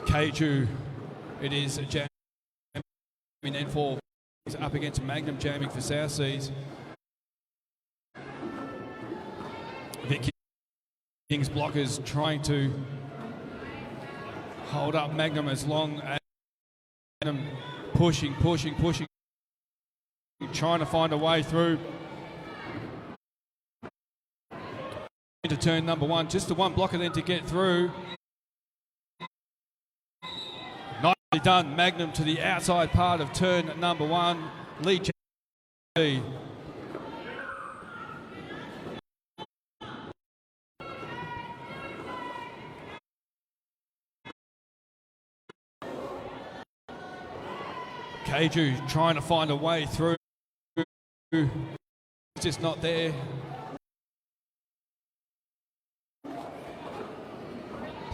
Keiju, it is a jam in N4. He's up against Magnum jamming for Southsea's. Vic Kings blockers trying to hold up Magnum as long as Magnum pushing, trying to find a way through into turn number 1. Just the one blocker then to get through. Nicely done, Magnum to the outside part of turn number 1. Lead Keiju trying to find a way through. It's just not there.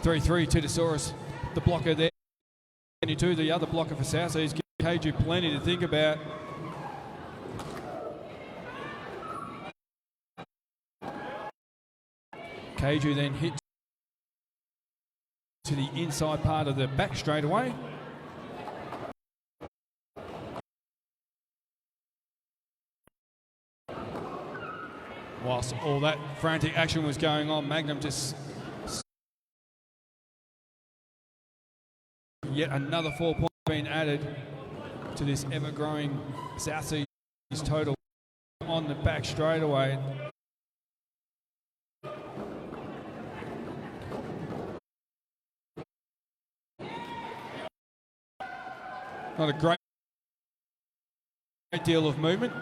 3-3 to Tesaurus, the blocker there. 22, the other blocker for Southsea's giving Keiju plenty to think about. Keiju then hit to the inside part of the back straightaway. Whilst all that frantic action was going on, Magnum just yet another 4 points. been added to this ever-growing South Seas total on the back straightaway. Not a great deal of movement.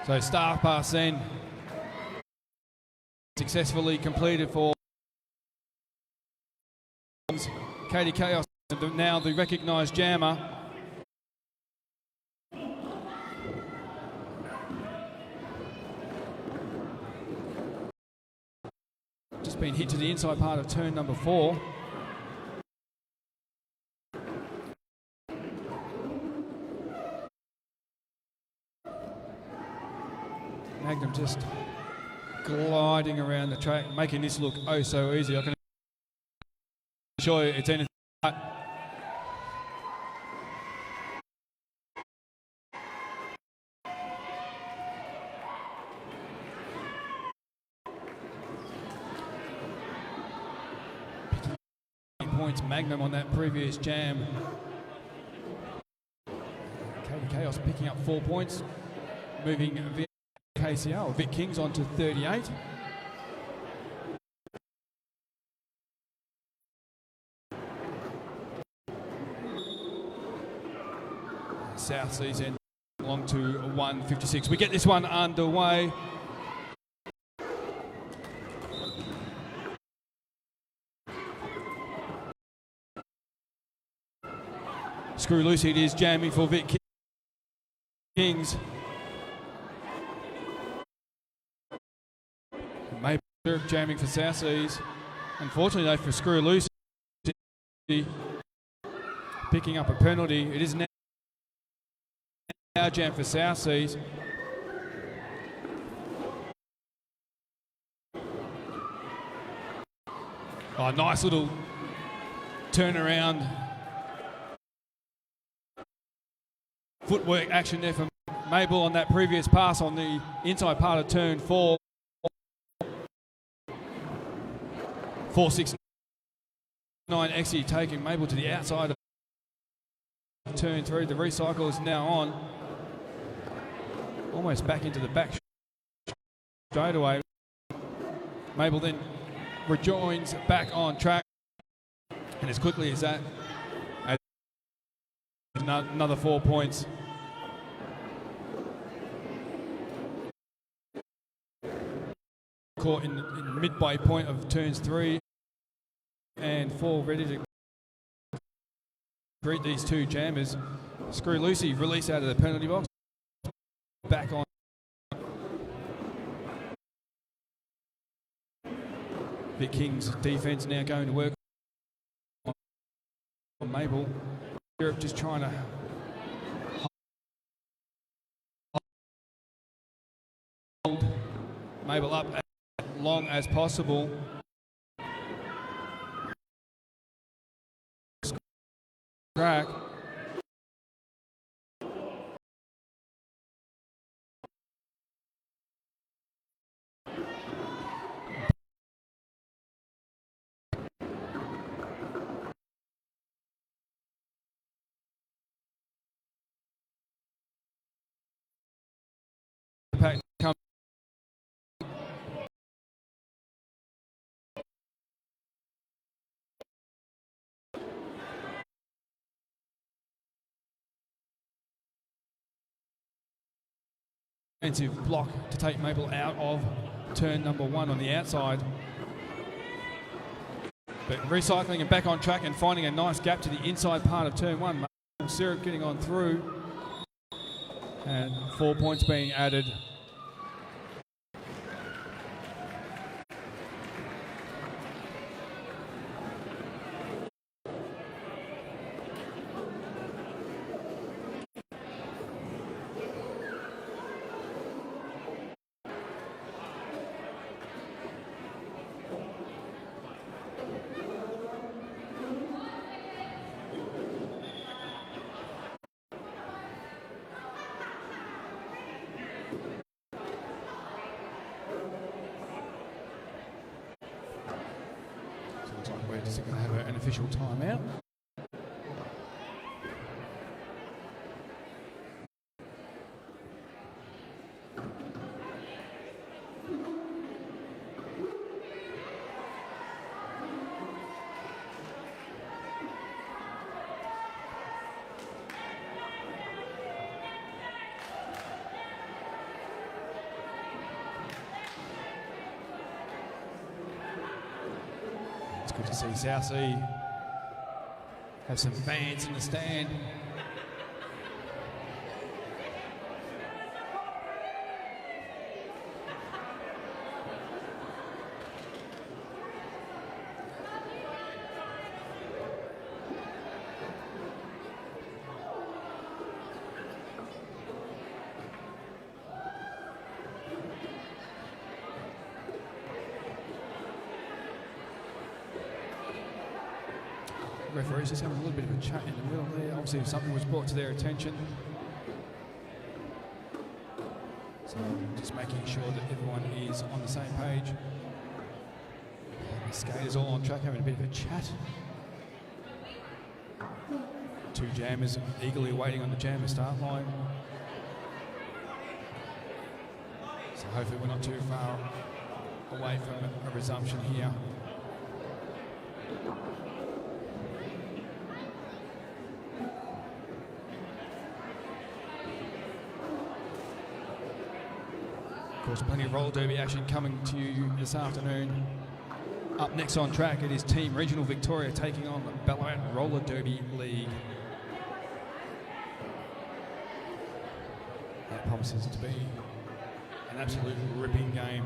So staff pass then successfully completed for Katie Chaos, now the recognised jammer. Just been hit to the inside part of turn number 4. Magnum just gliding around the track, making this look oh so easy. I can assure you it's anything but. Points Magnum on that previous jam. Katie Chaos picking up 4 points, moving KCL, Vic Kings on to 38. South Seas end along to 156. We get this one underway. Screw Loose it is jamming for Vic Kings. Maybe jamming for South Seas. Unfortunately though for Screw Loose, picking up a penalty. It is now jam for South Seas. Oh, nice little turnaround. Footwork action there from Mabel on that previous pass on the inside part of turn 4. 4.69 exit taking Mabel to the outside of turn 3. The recycle is now on. Almost back into the back straight away. Mabel then rejoins back on track. And as quickly as that, another 4 points. Caught in midway point of turns 3 and 4, ready to greet these two jammers. Screw Lucy released out of the penalty box. Back on. Vic Kings defence now going to work on Mabel. Europe just trying to hold Mabel up as long as possible. Crack. Pack come. Defensive block to take Mabel out of turn number 1 on the outside. But recycling and back on track and finding a nice gap to the inside part of turn 1. Syrup getting on through. And 4 points being added. Just going to have an official timeout. Good to see South Sea have some fans in the stand. Referees just having a little bit of a chat in the middle there. Obviously something was brought to their attention. So just making sure that everyone is on the same page. The skaters all on track having a bit of a chat. Two jammers eagerly waiting on the jammer start line. So hopefully we're not too far away from a resumption here. Of course, plenty of roller derby action coming to you this afternoon. Up next on track, it is Team Regional Victoria taking on Ballarat Roller Derby League. That promises to be an absolute ripping game.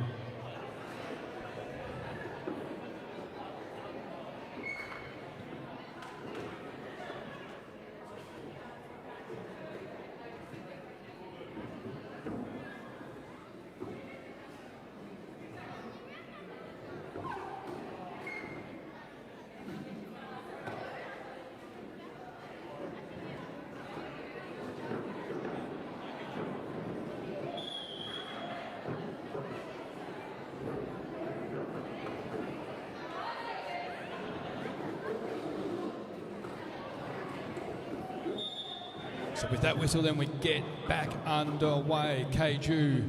So with that whistle, then we get back underway. Keiju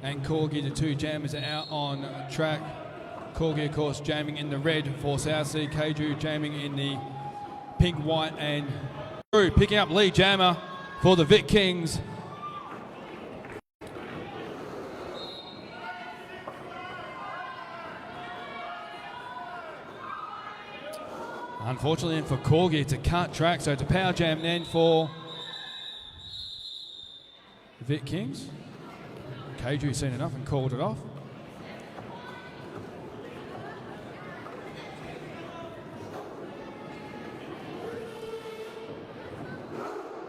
and Corgi, the two jammers, are out on track. Corgi, of course, jamming in the red for South Sea. Keiju jamming in the pink, white, and blue. Picking up lead jammer for the Vic Kings. Unfortunately for Corgi, it's a cut track, so it's a power jam then for Vic Kings. Keiju seen enough and called it off.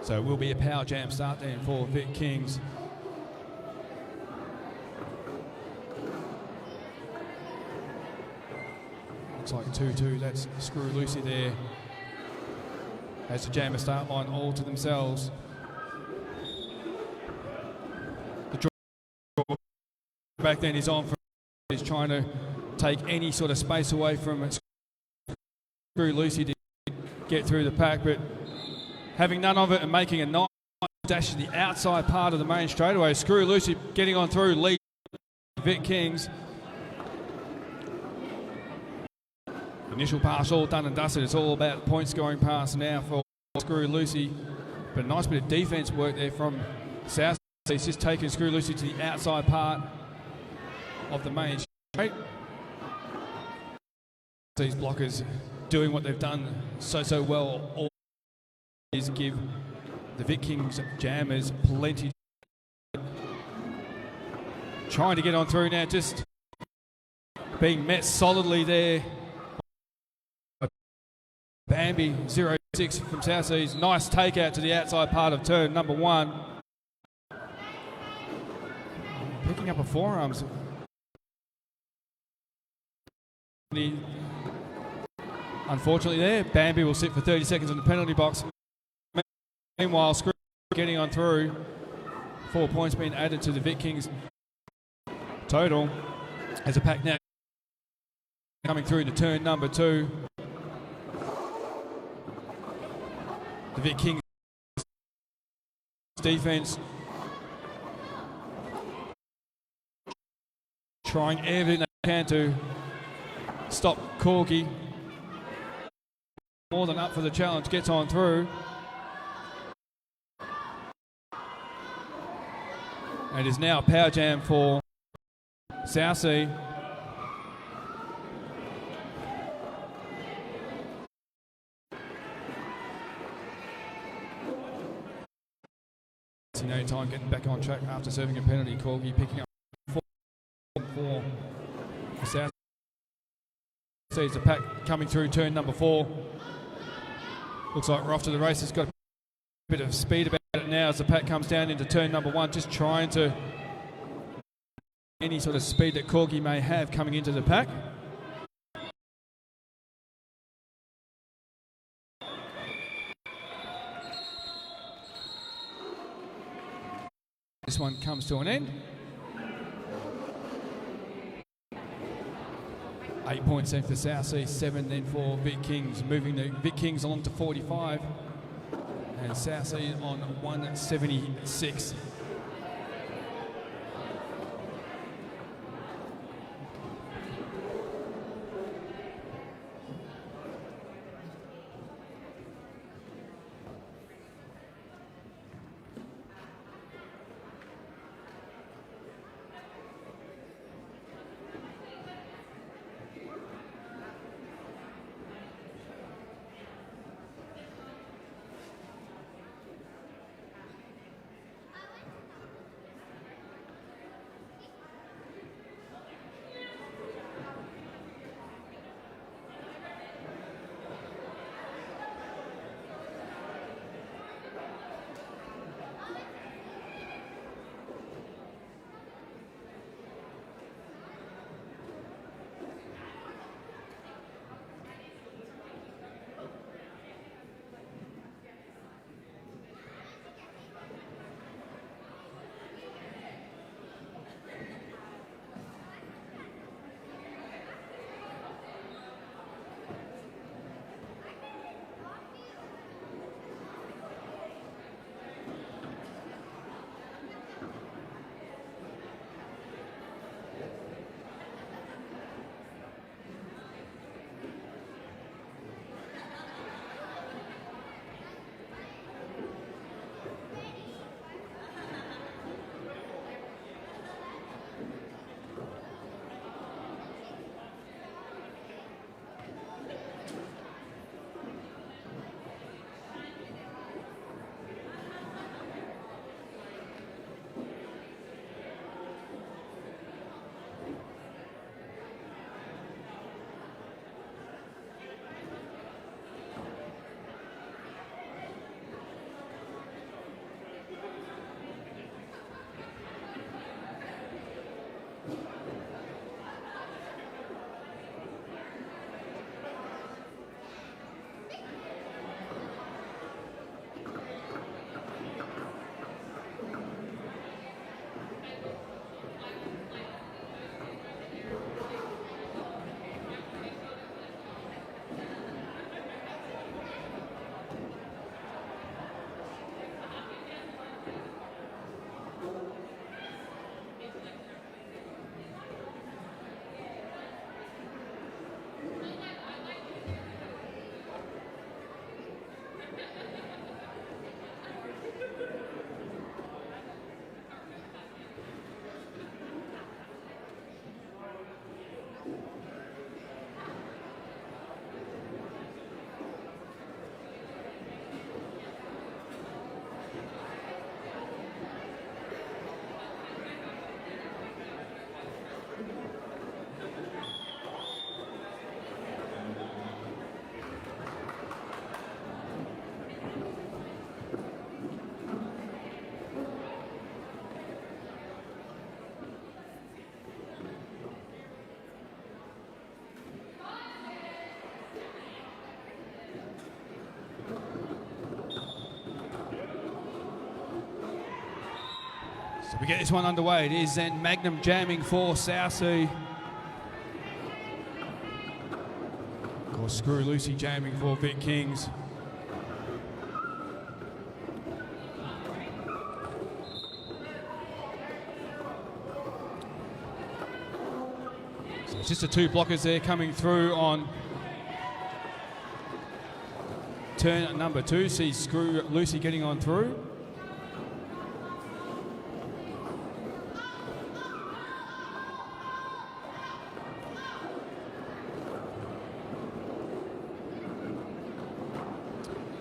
So it will be a power jam start then for Vic Kings. Looks like 2-2, that's Screw Lucy there. Has the jammer start line all to themselves. Back then he's on for, he's trying to take any sort of space away from Screw Lucy to get through the pack, but having none of it and making a nice dash to the outside part of the main straightaway. Screw Lucy getting on through, lead Vic Kings. Initial pass all done and dusted. It's all about point scoring pass now for Screw Lucy, but a nice bit of defense work there from South. He's just taking Screw Lucy to the outside part of the main straight. These blockers doing what they've done so well all is give the Vic Kings jammers plenty. Trying to get on through now, just being met solidly there. Bambi 0-6 from South Seas. Nice takeout to the outside part of turn number one. Picking up a forearms. Unfortunately there, Bambi will sit for 30 seconds on the penalty box. Meanwhile, Screw getting on through. 4 points being added to the Vic Kings total. As a pack now coming through to turn number two. the Vic Kings defense trying everything they can to stop Corgi. More than up for the challenge, gets on through. And it is now a power jam for Southsea. No time getting back on track after serving a penalty. Corgi picking up 4 for South. Sees the pack coming through turn number 4. Looks like we're off to the races. Got a bit of speed about it now as the pack comes down into turn number 1, just trying to any sort of speed that Corgi may have coming into the pack. This one comes to an end. 8 points then for Southsea, 7 then for Vic Kings, moving the Vic Kings along to 45 and Southsea on 176. So we get this one underway. It is then Magnum jamming for Southsea. Of course, Screw Lucy jamming for Vic Kings. So it's just the two blockers there coming through on turn number 2. See Screw Lucy getting on through.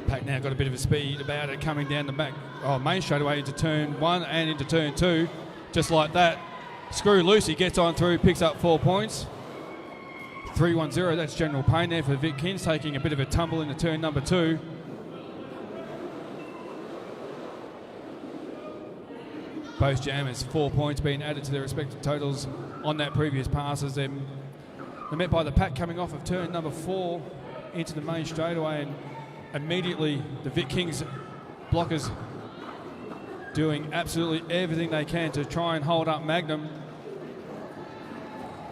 Pack now got a bit of a speed about it coming down the back main straightaway into turn 1 and into turn 2. Just like that, Screw Lucy gets on through, picks up 4 points. 3-1-0, that's general pain there for Vic Kings, taking a bit of a tumble into turn number 2. Both jammers, 4 points being added to their respective totals on that previous pass as they're met by the pack coming off of turn number 4 into the main straightaway, and immediately the Vic Kings blockers doing absolutely everything they can to try and hold up Magnum.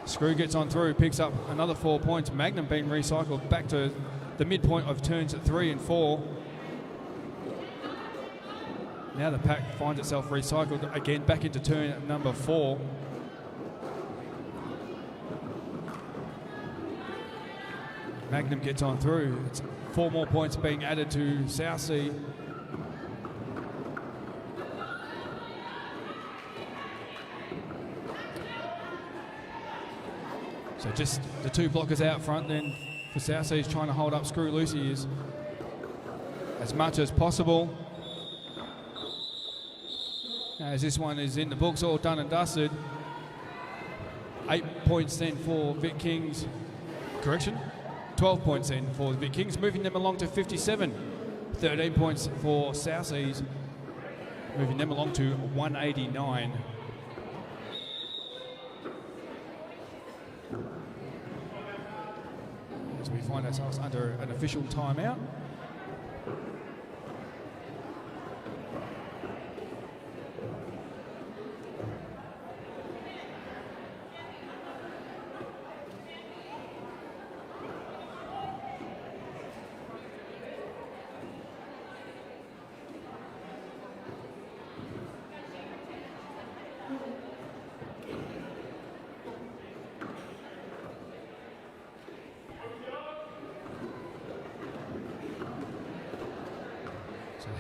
Screw gets on through, picks up another 4 points. Magnum being recycled back to the midpoint of turns 3 and 4. Now the pack finds itself recycled again back into turn number 4. Magnum gets on through. It's 4 more points being added to South Sea. So just the two blockers out front then for South Seas, trying to hold up Screw Lucy as much as possible. As this one is in the books, all done and dusted. 8 points then for Vic Kings. Correction, 12 points then for the Vic Kings, moving them along to 57. 13 points for South Seas, moving them along to 189. As we find ourselves under an official timeout.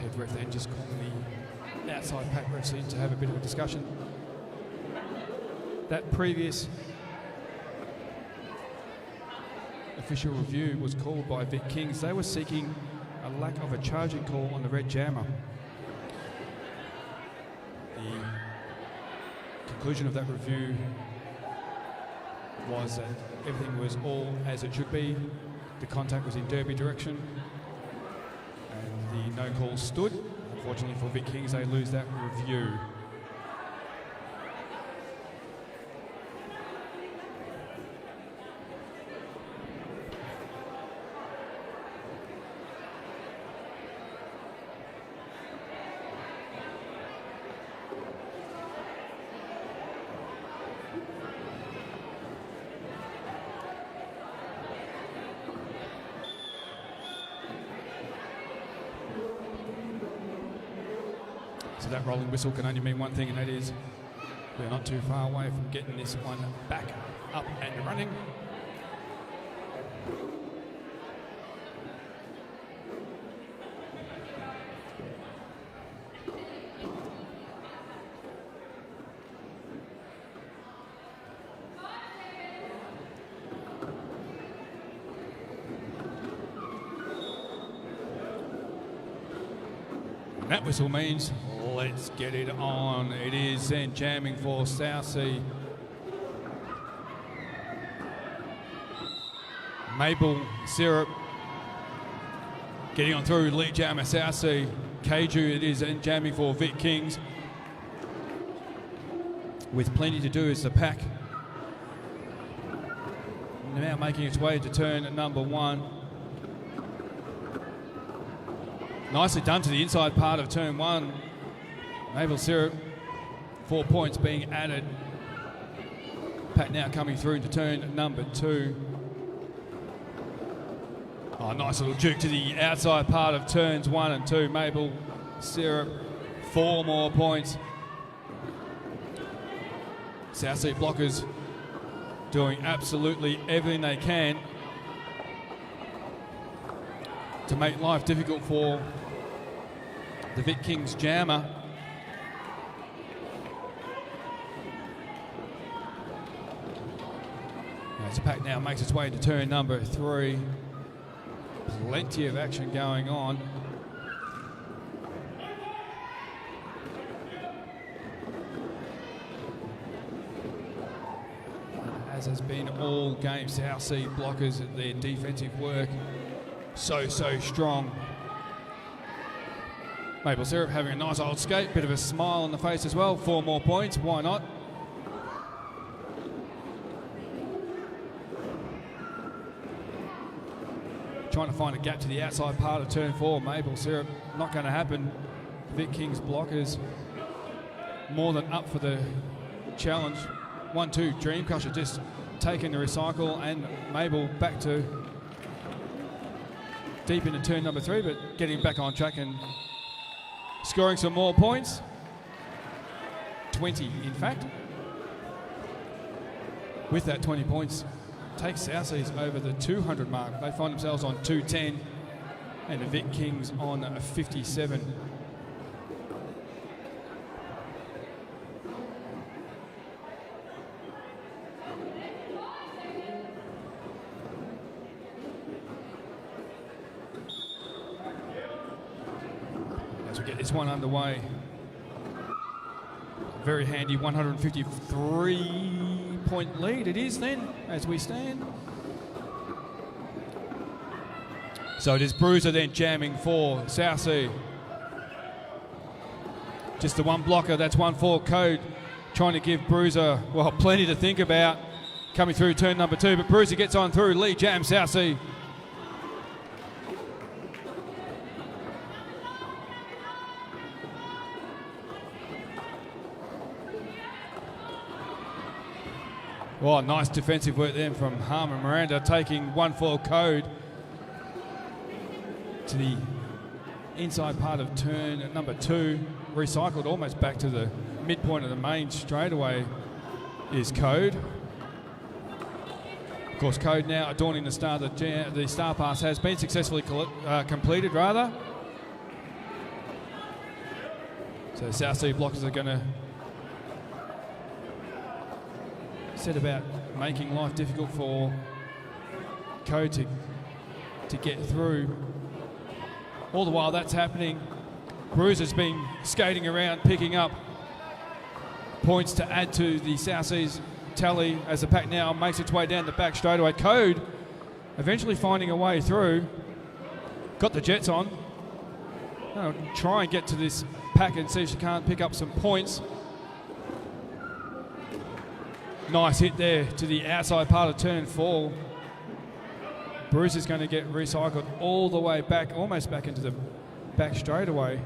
Head ref then just calling the outside pack refs in to have a bit of a discussion. That previous official review was called by Vic Kings. They were seeking a lack of a charging call on the red jammer. The conclusion of that review was that everything was all as it should be. The contact was in derby direction. The no call stood. Unfortunately for Vic Kings, they lose that review. So that rolling whistle can only mean one thing, and that is we're not too far away from getting this one back up and running. And that whistle means let's get it on. It is then jamming for South Sea. Maple Syrup getting on through, lead jammer South Sea. Keiju it is and jamming for Vic Kings. With plenty to do as the pack now making its way to turn number 1. Nicely done to the inside part of turn 1. Maple Syrup, 4 points being added. Pack now coming through into turn number 2. Oh, nice little juke to the outside part of turns 1 and 2. Maple Syrup, 4 more points. South Sea blockers doing absolutely everything they can to make life difficult for the Vic Kings jammer. As the pack now makes its way into turn number 3. Plenty of action going on. As has been all game, South Sea blockers at their defensive work so strong. Maple Syrup having a nice old skate, bit of a smile on the face as well. 4 more points, why not? Trying to find a gap to the outside part of turn 4. Maple Syrup, not going to happen. Vic Kings blockers more than up for the challenge. 1-2, Dreamcrusher just taking the recycle, and Mabel back to deep into turn number 3, but getting back on track and scoring some more points. 20, in fact. With that 20 points, takes Southseas over the 200 mark. They find themselves on 210, and the Vic Kings on 57. This one underway. Very handy 153-point lead it is then as we stand. So it is Bruiser then jamming for Southsea. Just the one blocker, that's 1-4 Code, trying to give Bruiser, well, plenty to think about coming through turn number 2, but Bruiser gets on through, Lee jams Southsea. Oh, nice defensive work then from Harmon Miranda, taking 1-4 Code to the inside part of turn number 2. Recycled almost back to the midpoint of the main straightaway is Code. Of course, Code now adorning the star. The star pass has been successfully completed, rather. So South Sea blockers are going to set about making life difficult for Code to get through. All the while that's happening, Bruiser's been skating around, picking up points to add to the South Seas tally as the pack now makes its way down the back straightaway. Code eventually finding a way through. Got the jets on. Try and get to this pack and see if she can't pick up some points. Nice hit there to the outside part of turn 4. Bruce is going to get recycled all the way back, almost back into the back straightaway.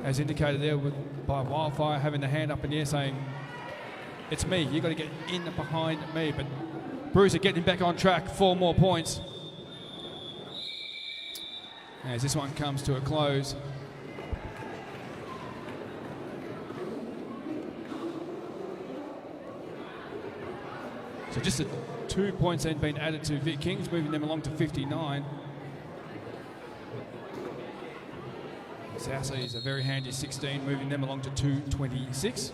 As indicated there by Wildfire having the hand up in the air saying, it's me, you've got to get in behind me. But Bruiser getting back on track, 4 more points. As this one comes to a close. So just 2 points then been added to Vic Kings, moving them along to 59. Southsea is a very handy 16, moving them along to 226.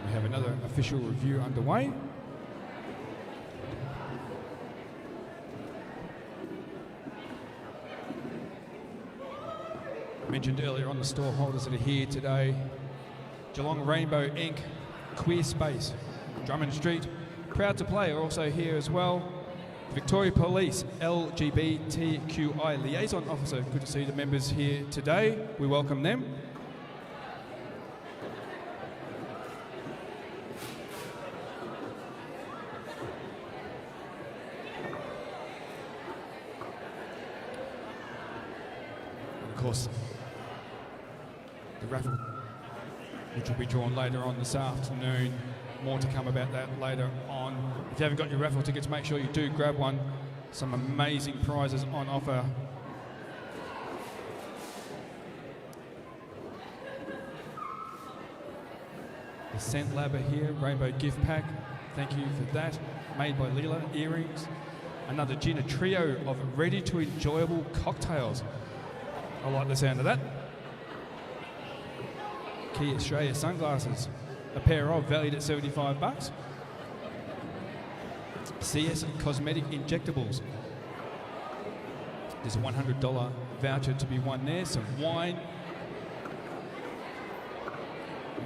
We have another official review underway. Mentioned earlier on the store holders that are here today. Geelong Rainbow Inc., Queer Space, Drummond Street, Proud to Play are also here as well. Victoria Police LGBTQI Liaison Officer, good to see the members here today. We welcome them. And of course, the raffle, which will be drawn later on this afternoon. More to come about that later on. If you haven't got your raffle tickets, make sure you do grab one Some amazing prizes on offer. The Scent Labber here, Rainbow Gift Pack. Thank you for that. Made by Leela, earrings. Another gin, a trio of ready-to-enjoyable cocktails. I like the sound of that. Key Australia sunglasses, a pair of valued at $75. CS Cosmetic Injectables. There's a $100 voucher to be won there. Some wine.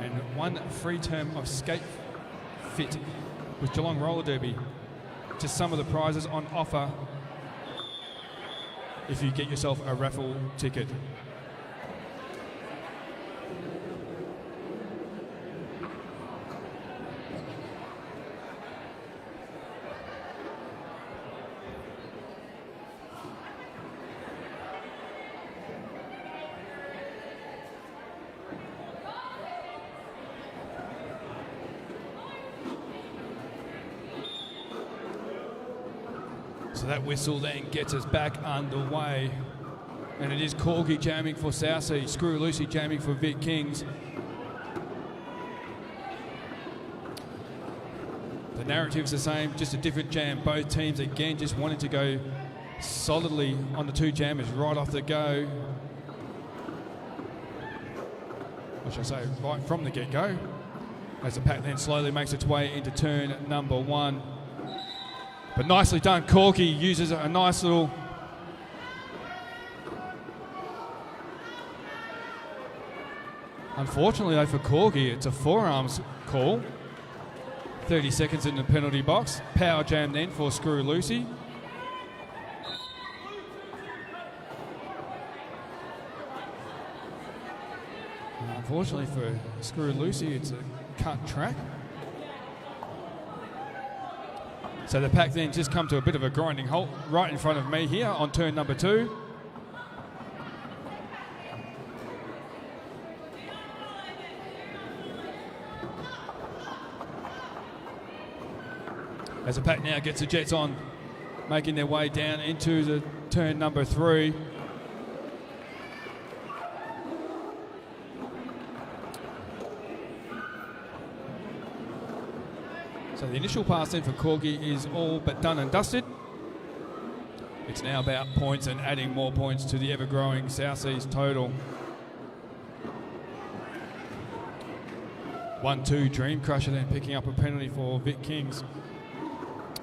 And one free term of Skate Fit with Geelong Roller Derby. Just some of the prizes on offer if you get yourself a raffle ticket. So that whistle then gets us back underway. And it is Corgi jamming for Southsea, Screw Lucy jamming for Vic Kings. The narrative's the same, just a different jam. Both teams again just wanting to go solidly on the two jammers right off the go. What should I say, right from the get-go. As the pack then slowly makes its way into turn number one. But nicely done. Corky uses a nice little unfortunately though for Corky, it's a forearms call. 30 seconds in the penalty box. Power jam then for Screw Lucy. And unfortunately for Screw Lucy, it's a cut track. So the pack then just come to a bit of a grinding halt right in front of me here on turn number two. As the pack now gets the jets on, making their way down into the turn number three. So the initial pass in for Corgi is all but done and dusted. It's now about points and adding more points to the ever-growing Southeast total. 1-2 Dream Crusher then picking up a penalty for Vic Kings.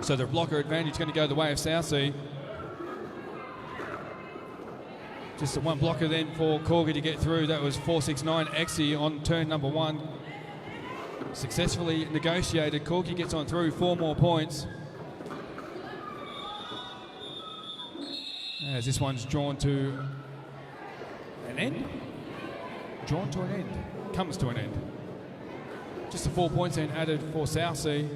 So the blocker advantage is going to go the way of Southsea. Just the one blocker then for Corgi to get through. That was 469 Exy on turn number one. Successfully negotiated. Corky gets on through, 4 more points. As this one's drawn to an end. Drawn to an end. Comes to an end. Just the 4 points then added for Southsea.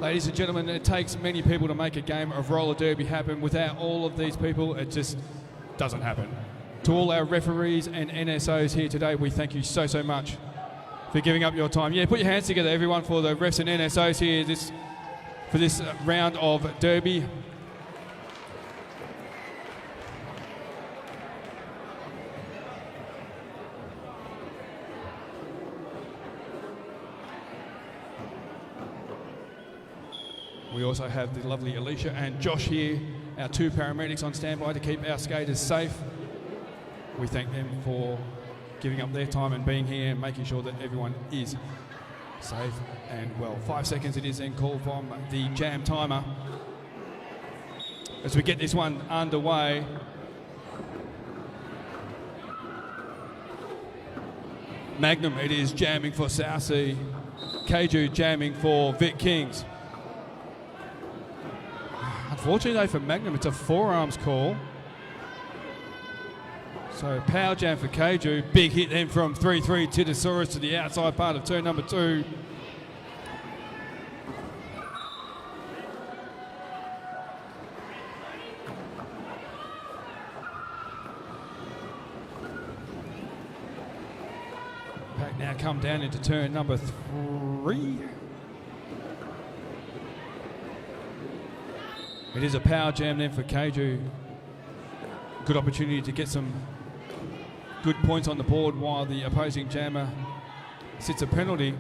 Ladies and gentlemen, it takes many people to make a game of roller derby happen. Without all of these people, it just doesn't happen. To all our referees and NSOs here today, we thank you so, so much for giving up your time. Yeah, put your hands together, everyone, for the refs and NSOs here for this round of derby. We also have the lovely Alicia and Josh here, our 2 paramedics on standby to keep our skaters safe. We thank them for giving up their time and being here and making sure that everyone is safe and well. 5 seconds it is then called from the jam timer. As we get this one underway. Magnum, it is jamming for Southsea. Keiju jamming for Vic Kings. Unfortunately though for Magnum, it's a forearms call. So power jam for Keiju. Big hit then from 3-3 Titosaurus to the outside part of turn number 2. Pack now come down into turn number 3. It is a power jam then for Keiju. Good opportunity to get some good points on the board while the opposing jammer sits a penalty.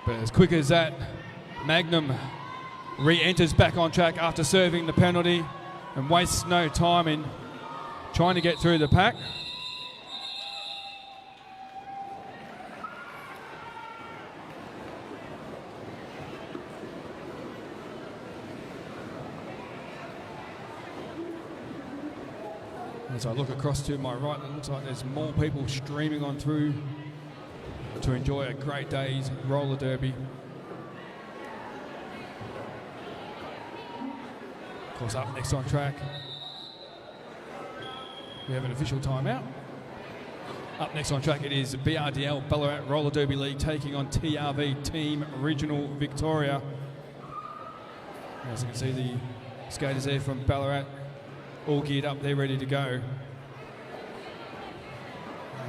But as quick as that, Magnum re-enters back on track after serving the penalty and wastes no time in trying to get through the pack. As I look across to my right, it looks like there's more people streaming on through to enjoy a great day's roller derby. Of course, up next on track, we have an official timeout. Up next on track, it is BRDL Ballarat Roller Derby League taking on TRV Team Regional Victoria. As you can see, the skaters there from Ballarat all geared up, they're ready to go.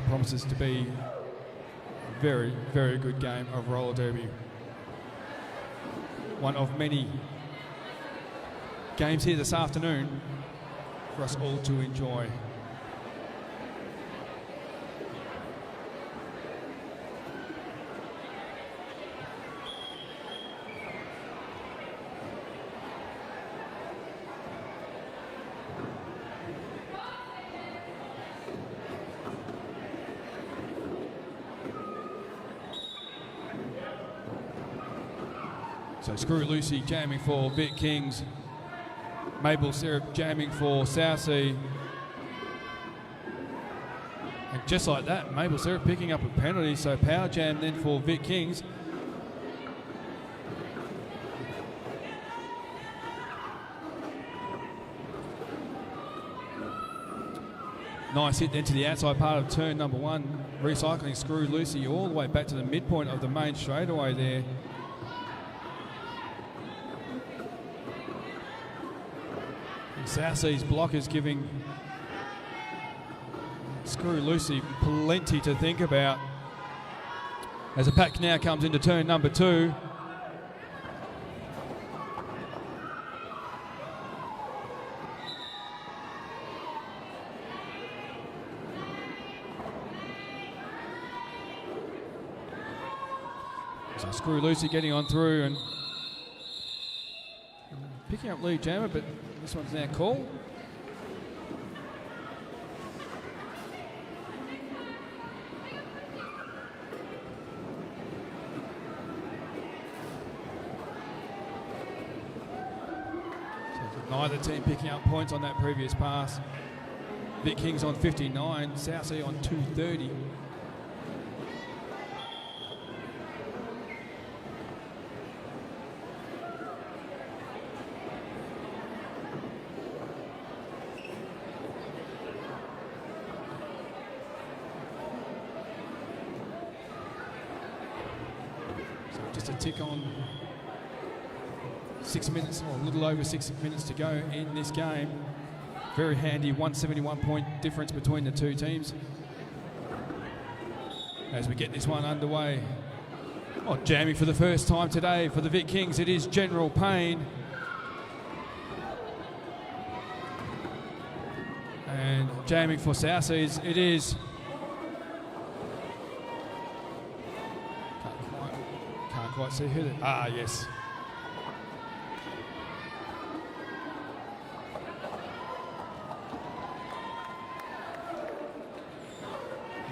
Promises to be a very, very good game of roller derby. One of many games here this afternoon for us all to enjoy. So Screw Lucy jamming for Vic Kings. Maple Syrup jamming for Southsea. And just like that, Maple Syrup picking up a penalty. So power jam then for Vic Kings. Nice hit then to the outside part of turn number one. Recycling Screw Lucy all the way back to the midpoint of the main straightaway there. Southsea's block is giving Screw Lucy plenty to think about as the pack now comes into turn number two. So Screw Lucy getting on through and picking up lead jammer, but this one's now called. So neither team picking up points on that previous pass. Vic Kings on 59, Southsea on 230. Tick on 6 minutes, or a little over 6 minutes to go in this game. Very handy 171 point difference between the two teams as we get this one underway. Oh, jamming for the first time today for the Vic Kings, it is General Payne. And jamming for Southseas, it is quite see who that. Yes.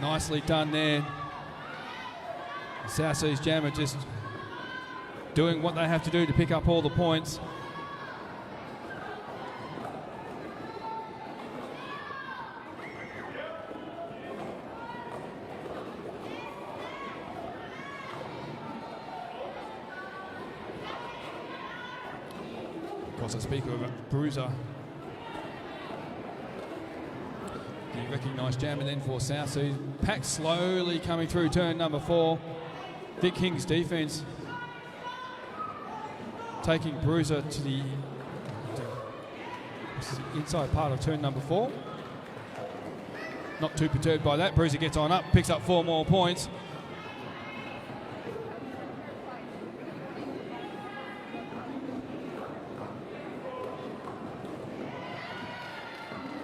Nicely done there. Southsea's jammer just doing what they have to do to pick up all the points. I speak of a bruiser. The recognised jammer then for Southsea. Pack slowly coming through turn number 4. Vic Kings defence taking bruiser to the inside part of turn number 4. not too perturbed by that. Bruiser gets on up, picks up 4 more points.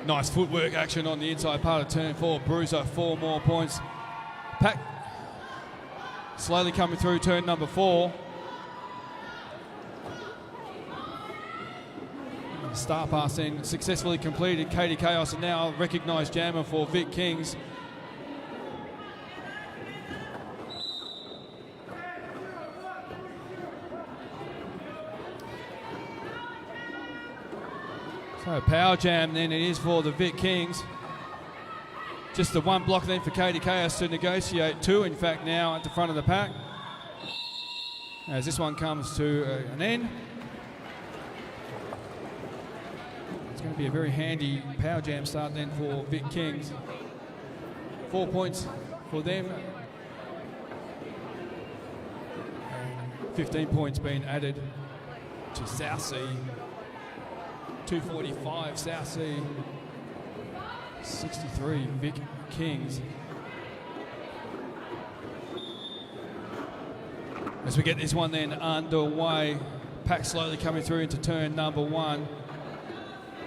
Nice footwork action on the inside part of turn 4. Bruiser, 4 more points. Pack slowly coming through turn number 4. Star pass then successfully completed. Katie Chaos, and now recognised jammer for Vic Kings. So power jam then it is for the Vic Kings. Just the 1 block then for Katie Chaos to negotiate 2, in fact, now at the front of the pack. As this one comes to an end. It's going to be a very handy power jam start then for Vic Kings. 4 points for them. And 15 points being added to South Sea. 245 South Sea, 63 Vic Kings. As we get this one then underway, pack slowly coming through into turn number 1.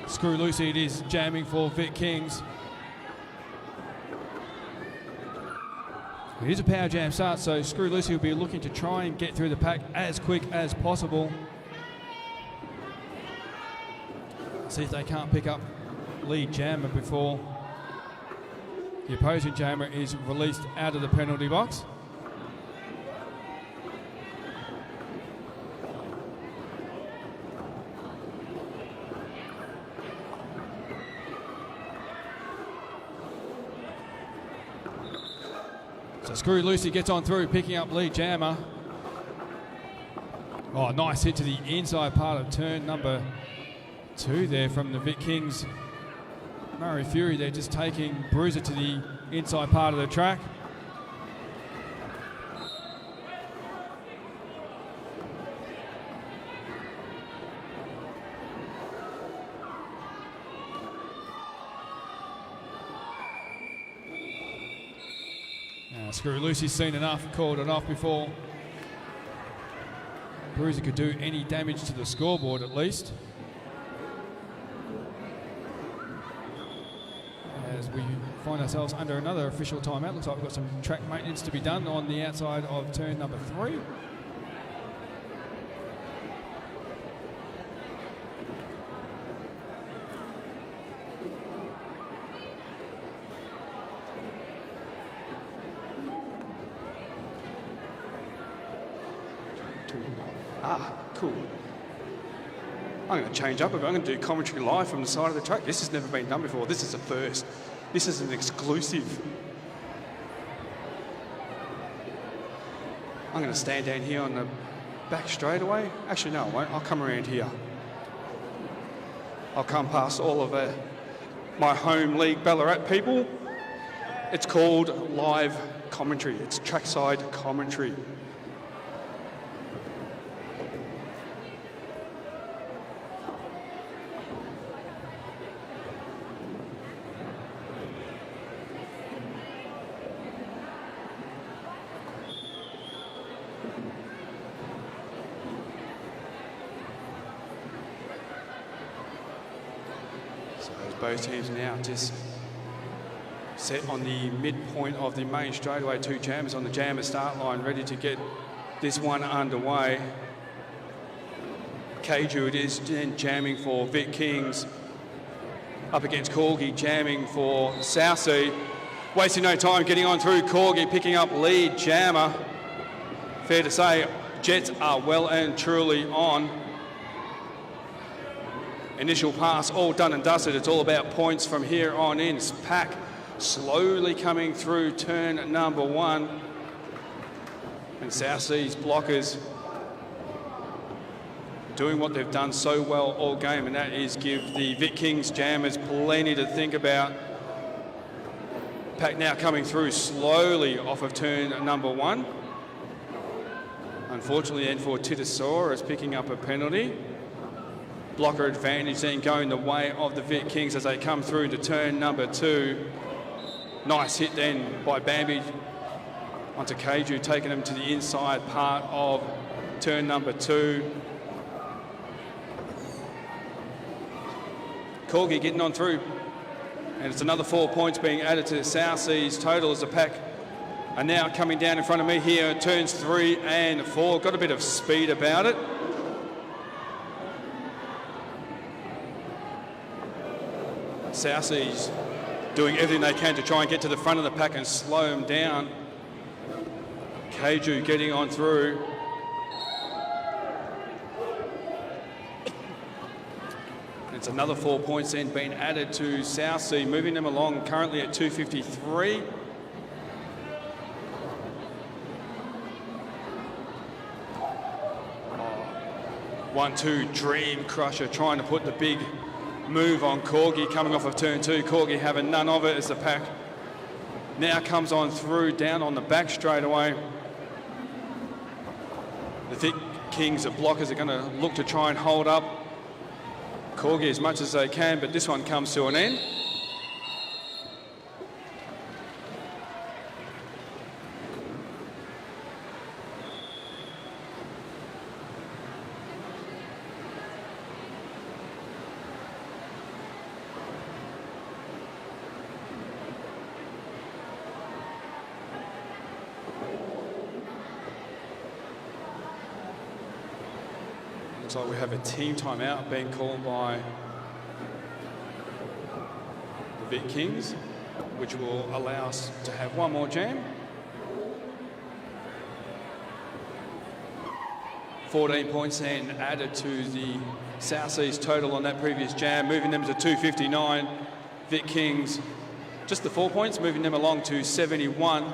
Screw Lucy it is, jamming for Vic Kings. It is a power jam start, so Screw Lucy will be looking to try and get through the pack as quick as possible. See if they can't pick up lead jammer before the opposing jammer is released out of the penalty box. So Screw Lucy gets on through, picking up lead jammer. Oh, nice hit to the inside part of turn number 2 there from the Vic Kings. Murray Fury, they're just taking Bruiser to the inside part of the track. Screw Lucy's seen enough, called it off before Bruiser could do any damage to the scoreboard at least. As we find ourselves under another official timeout. Looks like we've got some track maintenance to be done on the outside of turn number 3. Cool. I'm going to change up a bit. I'm going to do commentary live from the side of the track. This has never been done before. This is a first. This is an exclusive. I'm going to stand down here on the back straightaway. Actually, no, I won't. I'll come around here. I'll come past all of my home league Ballarat people. It's called live commentary. It's trackside commentary. Both teams now just set on the midpoint of the main straightaway. 2 jammers on the jammer start line, ready to get this one underway. Keiju it is then jamming for Vic Kings. Up against Corgi, jamming for South Sea. Wasting no time getting on through Corgi, picking up lead jammer. Fair to say, Jets are well and truly on. Initial pass all done and dusted. It's all about points from here on in. Pack slowly coming through turn number 1. And South Sea's blockers doing what they've done so well all game, and that is give the Vic Kings jammers plenty to think about. Pack now coming through slowly off of turn number 1. Unfortunately then for Titasaurus picking up a penalty. Blocker advantage then going the way of the Vic Kings as they come through to turn number 2. Nice hit then by Bambi onto Keiju, taking him to the inside part of turn number 2. Corgi getting on through. And it's another 4 points being added to South Sea's total as the pack are now coming down in front of me here at turns 3 and 4. Got a bit of speed about it. South Sea's doing everything they can to try and get to the front of the pack and slow them down. Keiju getting on through. It's another 4 points then being added to South Sea, moving them along currently at 253. Oh, 1-2 Dream Crusher trying to put the big move on Corgi coming off of turn 2. Corgi having none of it as the pack now comes on through down on the back straight away. The Vic Kings, the blockers, are going to look to try and hold up Corgi as much as they can, but this one comes to an end. Looks like we have a team timeout being called by the Vic Kings, which will allow us to have one more jam. 14 points then added to the South Seas total on that previous jam, moving them to 259. Vic Kings, just the 4 points, moving them along to 71.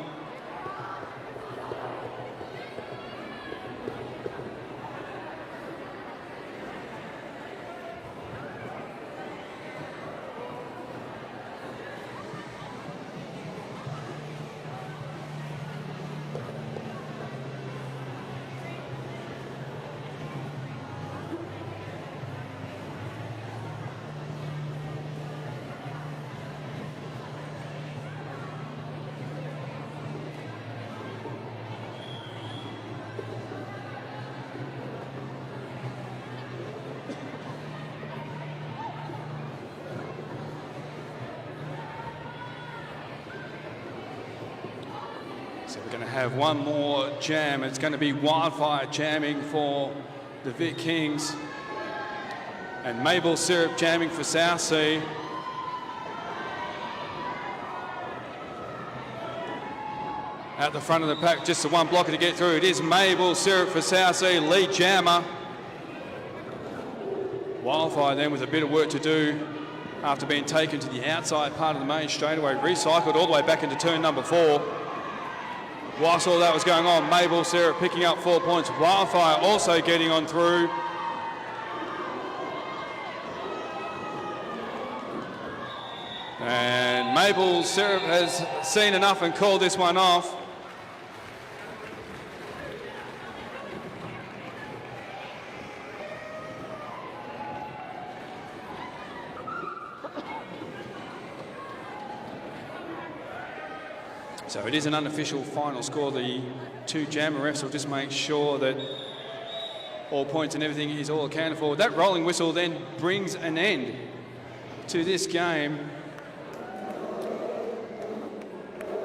So we're going to have one more jam. It's going to be Wildfire jamming for the Vic Kings and Maple Syrup jamming for South Sea. At the front of the pack, just the one blocker to get through. It is Maple Syrup for South Sea, lead jammer. Wildfire then with a bit of work to do after being taken to the outside part of the main straightaway, recycled all the way back into turn number 4. Whilst all that was going on, Maple Syrup picking up 4 points. Wildfire also getting on through. And Maple Syrup has seen enough and called this one off. So it is an unofficial final score. The two jammer refs will just make sure that all points and everything is all accounted for. That rolling whistle then brings an end to this game.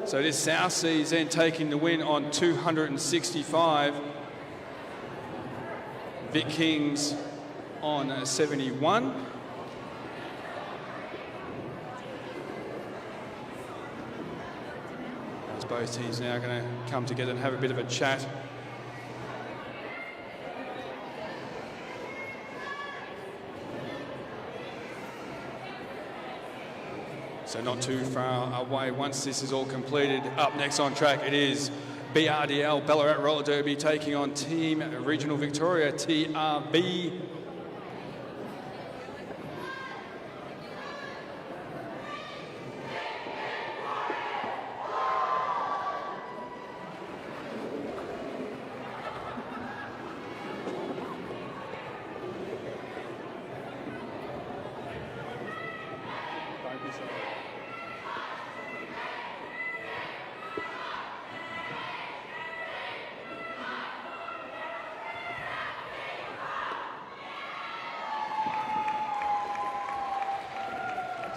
So this South Seas then taking the win on 265. Vic Kings on 71. Both teams now going to come together and have a bit of a chat. So not too far away once this is all completed. Up next on track it is BRDL Ballarat Roller Derby taking on Team Regional Victoria, TRB.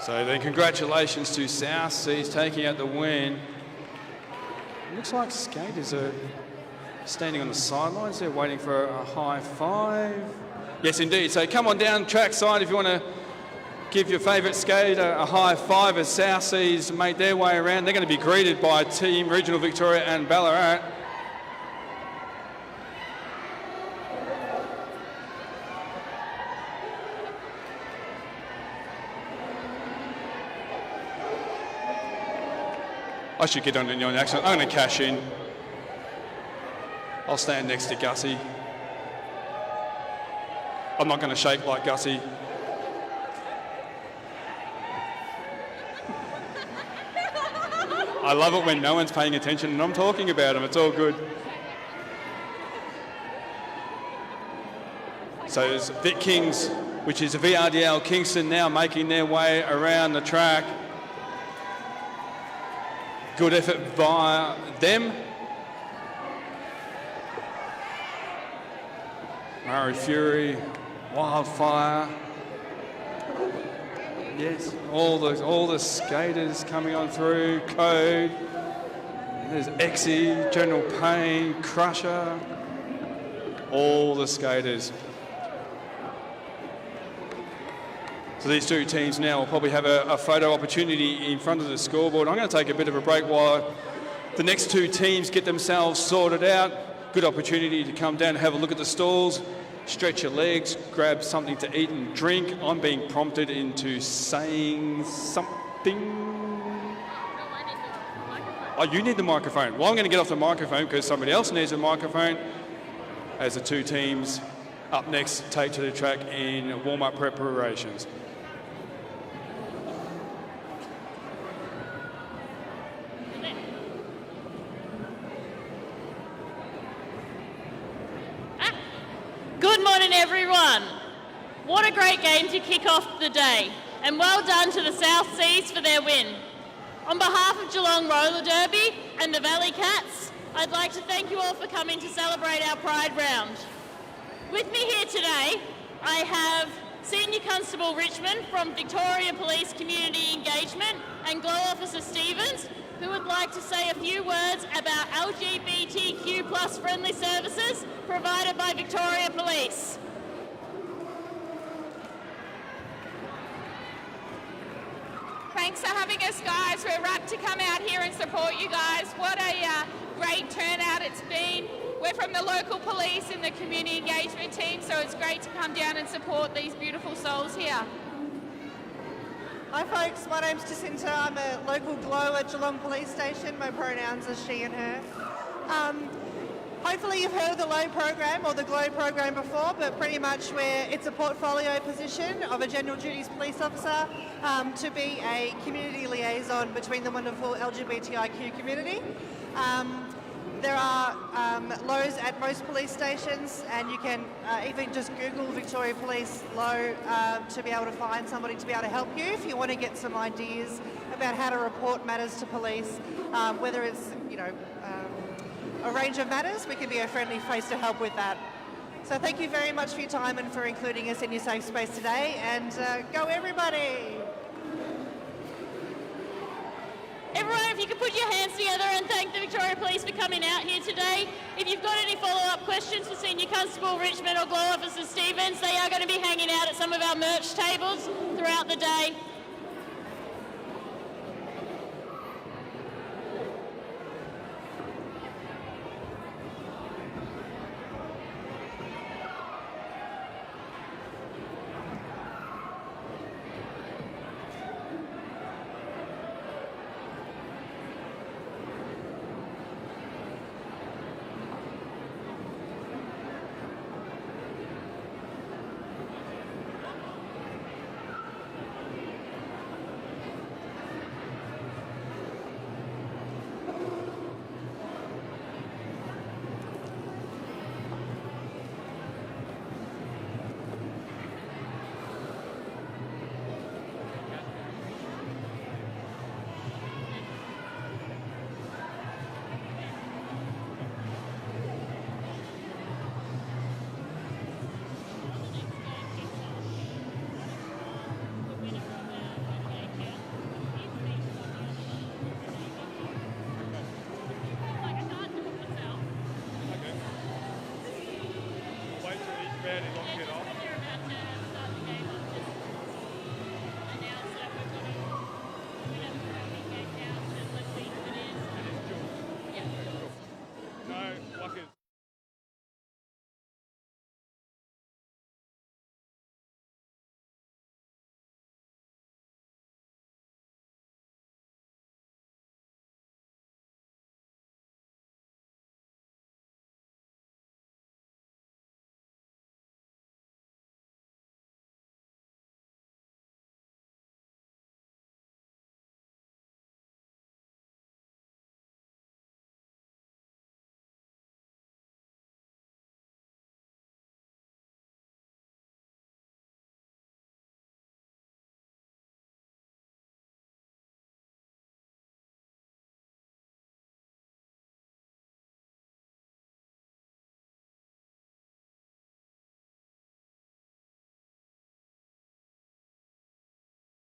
So then congratulations to South Seas taking out the win. It looks like skaters are standing on the sidelines. They're waiting for a high five. Yes, indeed. So come on down track side if you want to give your favourite skater a high five as South Seas make their way around. They're going to be greeted by Team Regional Victoria and Ballarat. I should get on the new accent. I'm going to cash in. I'll stand next to Gussie. I'm not going to shake like Gussie. I love it when no one's paying attention and I'm talking about them. It's all good. So there's Vic Kings, which is a VRDL Kingston, now making their way around the track. Good effort via them. Murray Fury, Wildfire. Yes, all the skaters coming on through. Code. There's Exy, General Payne, Crusher. All the skaters. So these two teams now will probably have a photo opportunity in front of the scoreboard. I'm going to take a bit of a break while the next two teams get themselves sorted out. Good opportunity to come down and have a look at the stalls, stretch your legs, grab something to eat and drink. I'm being prompted into saying something. Oh, you need the microphone. Well, I'm going to get off the microphone because somebody else needs a microphone as the two teams up next take to the track in warm-up preparations. Good morning, everyone. What a great game to kick off the day, and well done to the South Seas for their win. On behalf of Geelong Roller Derby and the Valley Cats, I'd like to thank you all for coming to celebrate our Pride round. With me here today, I have Senior Constable Richmond from Victoria Police Community Engagement and Glow Officer Stevens, who would like to say a few words about LGBTQ+ friendly services provided by Victoria Police. Thanks for having us, guys. We're rapt to come out here and support you guys. What a great turnout it's been. We're from the local police and the community engagement team, so it's great to come down and support these beautiful souls here. Hi folks, my name's Jacinta. I'm a local Glow at Geelong Police Station. My pronouns are she and her. Hopefully you've heard of the Glow program or the Glow program before, but pretty much it's a portfolio position of a general duties police officer to be a community liaison between the wonderful LGBTIQ community. There are Lows at most police stations, and you can even just Google Victoria Police Low to be able to find somebody to be able to help you if you want to get some ideas about how to report matters to police, whether it's a range of matters. We can be a friendly face to help with that. So thank you very much for your time and for including us in your safe space today, and go everybody! Everyone, if you could put your hands together and thank the Victoria Police for coming out here today. If you've got any follow-up questions for Senior Constable Richmond or Glow Officer Stevens, they are going to be hanging out at some of our merch tables throughout the day.